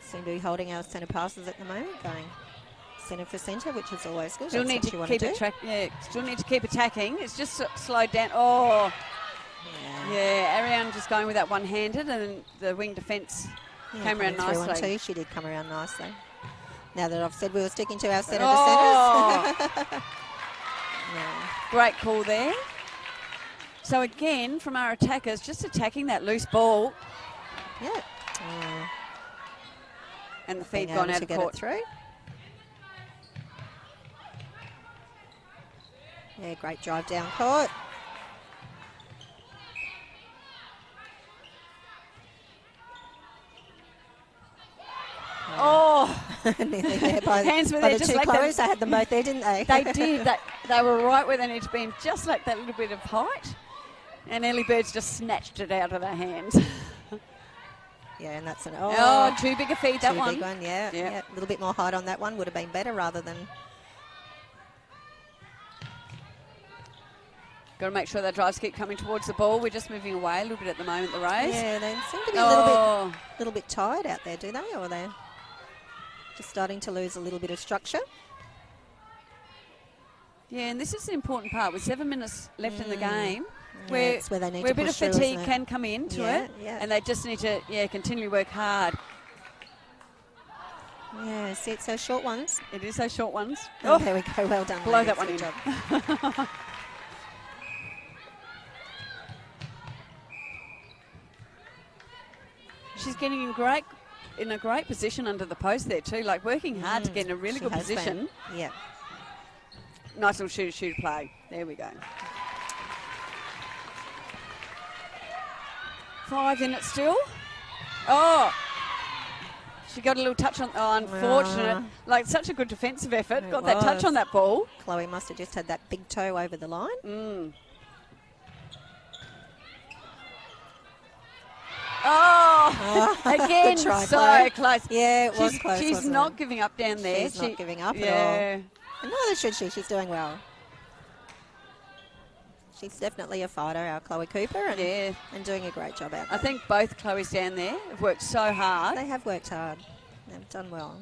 D: Seem to be holding our centre passes at the moment, going centre for centre, which is always good.
A: Still need to keep still need to keep attacking. It's just slowed down. Oh, yeah. Ariane just going with that one-handed, and the wing defence came around nicely.
D: She did come around nicely. Now that I've said we were sticking to our centre defenders.
A: Great call there. So again, from our attackers, just attacking that loose ball.
D: Yeah.
A: And the feed
D: Being
A: gone
D: able
A: out
D: to
A: of
D: get
A: court.
D: it through. Yeah, great drive down court.
A: Oh,
D: Nearly there by,
A: hands were
D: by
A: there
D: the
A: just
D: two
A: like
D: Chloes. They had them both there, didn't they?
A: they did. They were right where they need to be, just like that little bit of height. And Ellie Bird's just snatched it out of their hands.
D: Yeah, and that's an
A: Too big a feed, that
D: too
A: one.
D: big one. Yeah,
A: Yeah.
D: yeah. A little bit more height on that one would have been better rather than.
A: Got to make sure their drives keep coming towards the ball. We're just moving away a little bit at the moment, the Rays.
D: Yeah, they seem to be
A: Oh.
D: a little bit tired out there, do they? Or are they just starting to lose a little bit of structure?
A: Yeah, and this is an important part. With 7 minutes left in the game,
D: Yeah, it's where they need
A: where
D: to
A: a bit of
D: push through,
A: fatigue
D: isn't it?
A: can come into
D: Yeah,
A: it.
D: yeah.
A: And they just need to, continually work hard.
D: Yeah, see, it's those short ones.
A: It is those short ones.
D: Oh, there we go. Well done.
A: Blow
D: ladies.
A: that one
D: Good
A: in.
D: job.
A: She's getting in a great position under the post there too, like working hard to get in a really
D: She
A: good
D: has been.
A: position.
D: Yeah.
A: Nice little shooter play. There we go. 5 in it still. Oh, she got a little touch on. Oh, unfortunate. Like such a good defensive effort.
D: It
A: Got that touch
D: was.
A: on that ball.
D: Chloe must have just had that big toe over the line.
A: Mm. Oh, again,
D: good try,
A: so
D: Chloe.
A: close.
D: Yeah, it was
A: She's,
D: close,
A: she's
D: wasn't
A: not
D: it?
A: giving up down there.
D: She's not giving up at all.
A: Yeah.
D: And neither should she. She's doing well. She's definitely a fighter, our Chloe Cooper, and doing a great job out there.
A: I think both Chloe's down there have worked so hard.
D: They have worked hard. They've done well.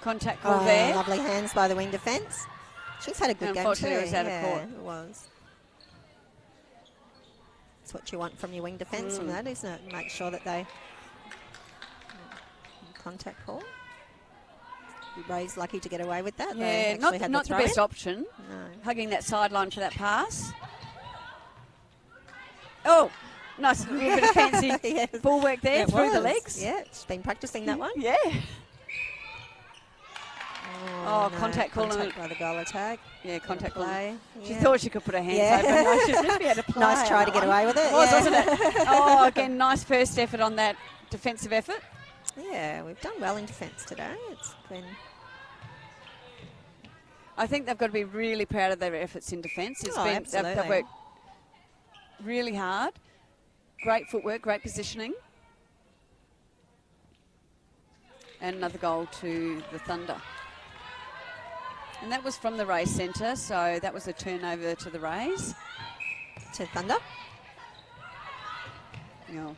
A: Contact call there.
D: Lovely hands by the wing defence. She's had a good game too.
A: Unfortunately, it was out of
D: Yeah,
A: court.
D: it was. That's what you want from your wing defence from that, isn't it? Make sure that they contact call. Ray's lucky to get away with that. They
A: Yeah,
D: actually had
A: not the
D: throw
A: best
D: in.
A: option.
D: No.
A: Hugging that sideline for that pass. Oh, nice little bit of fancy
D: Yes.
A: ball work there
D: It
A: through the
D: was.
A: legs.
D: Yeah, she's been practicing that one.
A: Yeah. Oh,
D: no,
A: contact call on
D: contact
A: it.
D: by the goal attack.
A: Yeah, contact call.
D: Play.
A: She
D: Yeah.
A: thought she could put her hands
D: Yeah.
A: over. No, she's meant to be able to play.
D: Nice try
A: on
D: to
A: that
D: get
A: one.
D: away with it.
A: It was,
D: yeah.
A: wasn't it? Oh, again, nice first effort on that defensive effort.
D: Yeah, we've done well in defence today. It's been
A: I think they've got to be really proud of their efforts in defence.
D: absolutely.
A: They've worked really hard. Great footwork, great positioning. And another goal to the Thunder. And that was from the Rays centre, so that was a turnover to the Rays.
D: to Thunder.
A: Oh,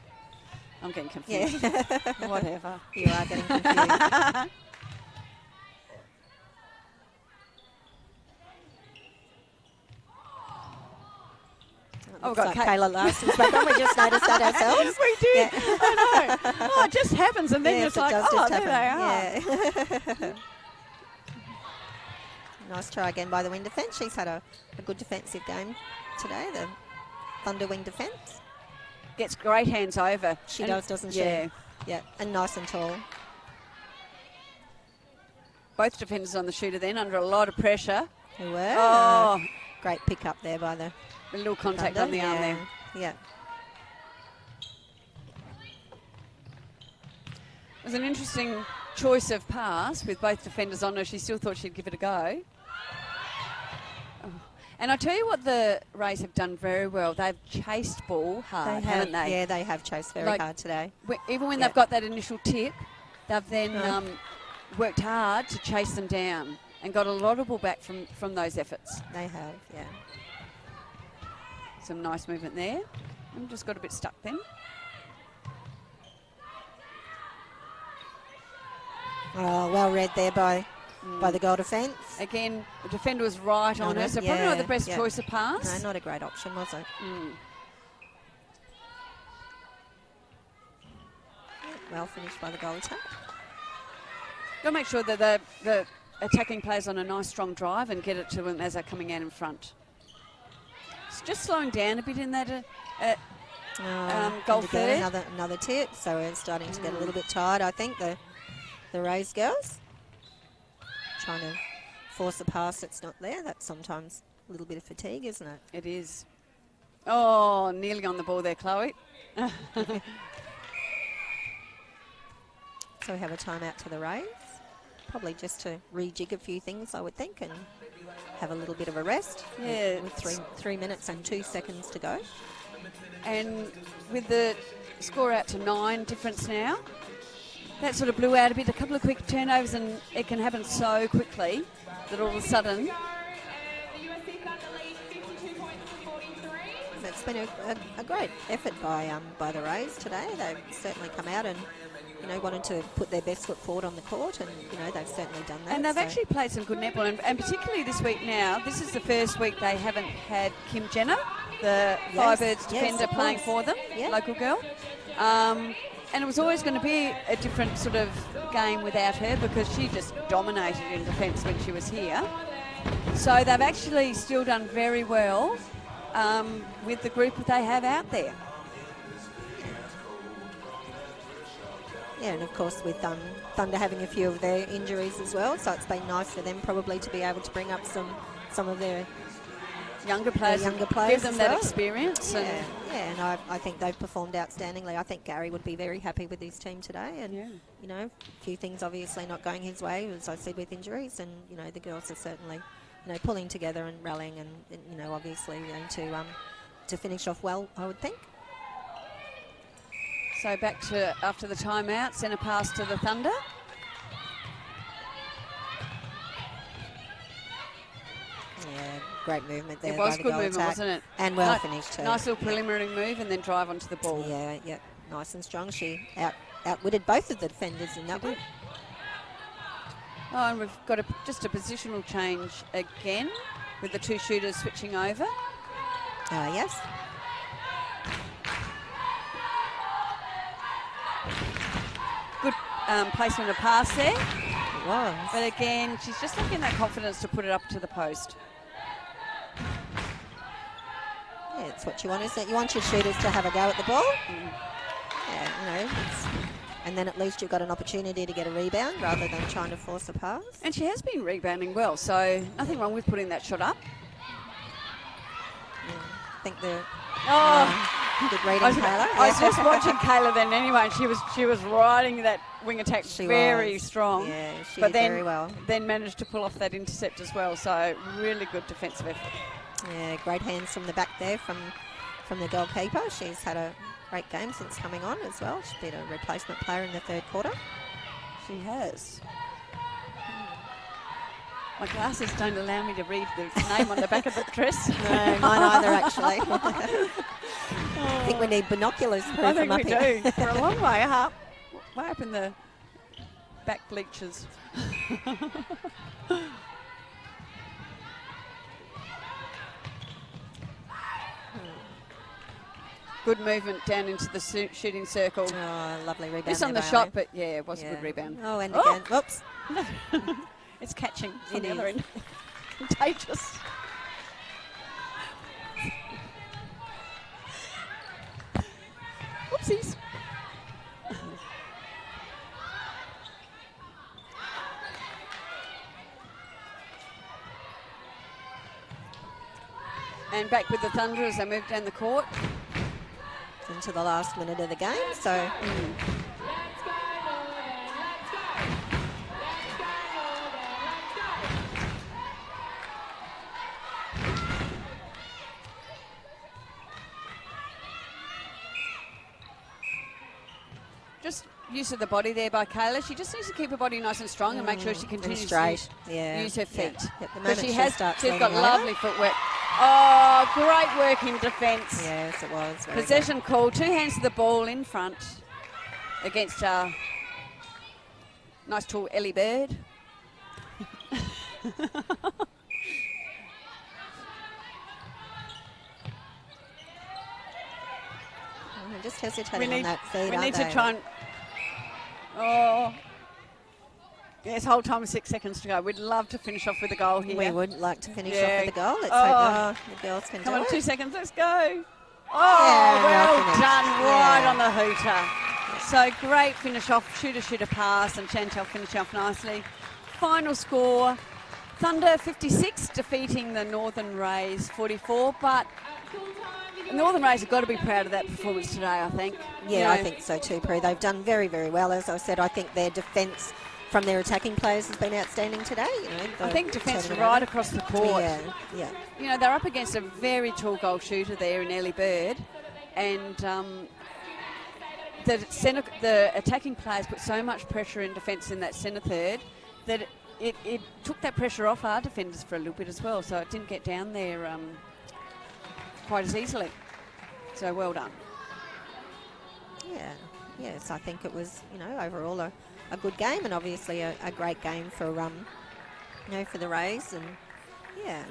A: I'm getting confused.
D: Yeah.
A: Whatever.
D: You are getting confused.
A: Oh,
D: Looks
A: we've
D: like
A: got
D: Kayla Larson's back on. We just noticed that ourselves.
A: We did.
D: Yeah.
A: I know. Oh, it just happens, and then
D: Yes,
A: it's
D: it
A: like,
D: does
A: oh,
D: just
A: there
D: happen.
A: they are.
D: Yeah. Nice try again by the wing defence. She's had a good defensive game today, the Thunder wing defence.
A: Gets great hands over.
D: She
A: And-
D: does, doesn't she?
A: Yeah.
D: Yeah, and nice and tall.
A: Both defenders on the shooter then, under a lot of pressure.
D: Who were?
A: Oh,
D: Great pick up there by the
A: a little contact
D: Thunder.
A: on the arm there.
D: Yeah.
A: It was an interesting choice of pass with both defenders on her. She still thought she'd give it a go. Oh. And I tell you what the Rays have done very well. They've chased ball hard, haven't they?
D: Yeah, they have chased very
A: Like-
D: hard today.
A: Even when
D: Yeah.
A: they've got that initial tip, they've then
D: Yeah.
A: worked hard to chase them down and got a lot of ball back from those efforts.
D: They have, yeah.
A: Some nice movement there. And just got a bit stuck then.
D: Oh, well read there by the goal defence.
A: Again, the defender was right on her, so probably not the best choice of pass.
D: No, not a great option, was it? Well finished by the goal attack.
A: Got to make sure that the attacking players on a nice strong drive and get it to them as they're coming out in front. It's just slowing down a bit in that goal third.
D: Another tip, so we're starting to get a little bit tired. I think the Rays girls trying to force a pass that's not there. That's sometimes a little bit of fatigue, isn't it?
A: It is. Oh, nearly on the ball there, Chloe.
D: So we have a timeout to the Rays. Probably just to rejig a few things, I would think, and have a little bit of a rest.
A: Yeah.
D: With 3 minutes and 2 seconds to go.
A: And with the score out to 9 difference now, that sort of blew out a bit. A couple of quick turnovers, and it can happen so quickly that all of a sudden.
D: It's been a great effort by the Rays today. They've certainly come out and wanted to put their best foot forward on the court, and they've certainly done that.
A: And they've actually played some good netball, and particularly this week now. This is the first week they haven't had Kim Jenner, the Firebirds defender, playing for them, local girl. And it was always going to be a different sort of game without her because she just dominated in defence when she was here. So they've actually still done very well with the group that they have out there.
D: Yeah, and of course with Thunder having a few of their injuries as well, so it's been nice for them probably to be able to bring up some of their
A: younger players, give them that experience.
D: And I think they've performed outstandingly. I think Gary would be very happy with his team today, and a few things obviously not going his way, as I said, with injuries, and the girls are certainly pulling together and rallying, and obviously going to finish off well, I would think.
A: So back to after the timeout, centre pass to the Thunder.
D: Yeah, great movement there.
A: It was
D: by the
A: good
D: goal
A: movement,
D: attack.
A: wasn't it?
D: And well finished too.
A: Nice little preliminary move and then drive onto the ball.
D: Yeah, nice and strong. She outwitted both of the defenders in that one.
A: Oh, and we've got just a positional change again with the two shooters switching over.
D: Yes.
A: Good placement of pass there.
D: It was.
A: But again, she's just not getting that confidence to put it up to the post.
D: Yeah, it's what you want, isn't it? You want your shooters to have a go at the ball. Yeah, and then at least you've got an opportunity to get a rebound rather than trying to force a pass.
A: And she has been rebounding well, so nothing wrong with putting that shot up.
D: Yeah, I think the... good reading, Kayla.
A: I was just watching Kayla then anyway, and she was riding that wing attack very strong.
D: Yeah, she
A: but
D: did
A: then,
D: very well.
A: Then managed to pull off that intercept as well, so really good defensive effort.
D: Yeah, great hands from the back there from the goalkeeper. She's had a great game since coming on as well. She's been a replacement player in the third quarter.
A: She has. My glasses don't allow me to read the name on the back of the dress.
D: No, mine either, actually. I think we need binoculars.
A: I think we do. We're a long way up. Way up in the back bleachers. Good movement down into the shooting circle.
D: Oh, lovely rebound.
A: Just on the shot, but yeah, it was a good rebound.
D: Oh, and again. Whoops.
A: It's catching from the other end. Contagious. Whoopsies. And back with the Thunder as they move down the court.
D: Into the last minute of the game, so...
A: Just use of the body there by Kayla. She just needs to keep her body nice and strong and make sure she continues to use her feet.
D: But
A: she's got lovely footwork. Oh, great work in defence.
D: Yes, it was.
A: Possession call. 2 hands to the ball in front against nice tall Ellie Bird.
D: Just hesitating on that feed.
A: We need to try and... Oh. Yes, whole time with 6 seconds to go. We'd love to finish off with a goal here.
D: We would like to finish off with a goal. Let's hope the girls can
A: Come
D: do
A: on,
D: it.
A: 2 seconds, let's go. Oh,
D: Yeah,
A: well
D: well
A: done,
D: finished.
A: right
D: Yeah.
A: on the hooter. So great finish off, shooter pass, and Chantel finish off nicely. Final score, Thunder 56, defeating the Northern Rays 44, but the Northern Rays have got to be proud of that performance today, I think.
D: Yeah,
A: You know,
D: I think so too, Prue. They've done very, very well. As I said, I think their defence from their attacking players has been outstanding today. You know,
A: I think defence
D: turning it
A: right
D: over.
A: across the court.
D: Yeah.
A: You know, they're up against a very tall goal shooter there in Ellie Bird, and the attacking players put so much pressure in defence in that centre third that it took that pressure off our defenders for a little bit as well, so it didn't get down there quite as easily. So well done.
D: Yeah. Yes, I think it was, you know, overall a good game, and obviously a great game for you know, for the Rays, and yeah,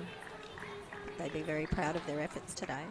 D: they'd be very proud of their efforts today.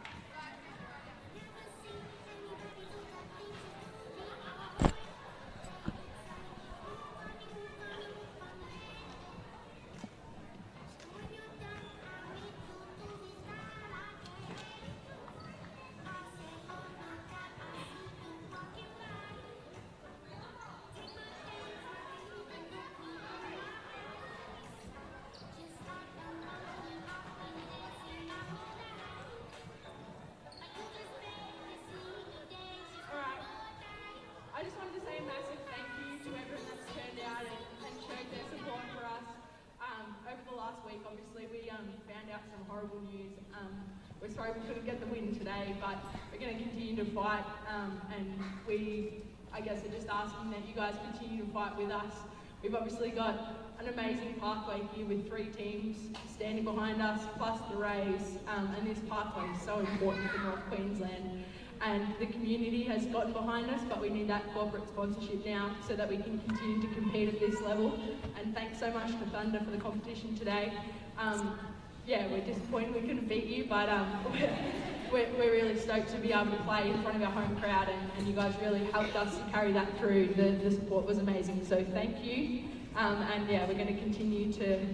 C: I just wanted to say a massive thank you to everyone that's turned out and showed their support for us. Over the last week, obviously, we found out some horrible news. We're sorry we couldn't get the win today, but we're going to continue to fight. And we, I guess, are just asking that you guys continue to fight with us. We've obviously got an amazing pathway here with 3 teams standing behind us, plus the Rays. And this pathway is so important for North Queensland. And the community has gotten behind us, but we need that corporate sponsorship now so that we can continue to compete at this level. And thanks so much to Thunder for the competition today. Yeah, we're disappointed we couldn't beat you, but we're really stoked to be able to play in front of our home crowd, and you guys really helped us to carry that through. The support was amazing, so thank you. And yeah, we're going to continue to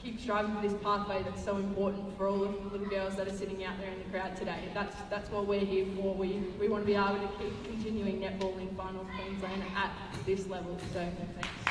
C: keep striving for this pathway that's so important for all the little girls that are sitting out there in the crowd today. That's what we're here for. We want to be able to keep continuing netball in Far North Queensland at this level. So thanks.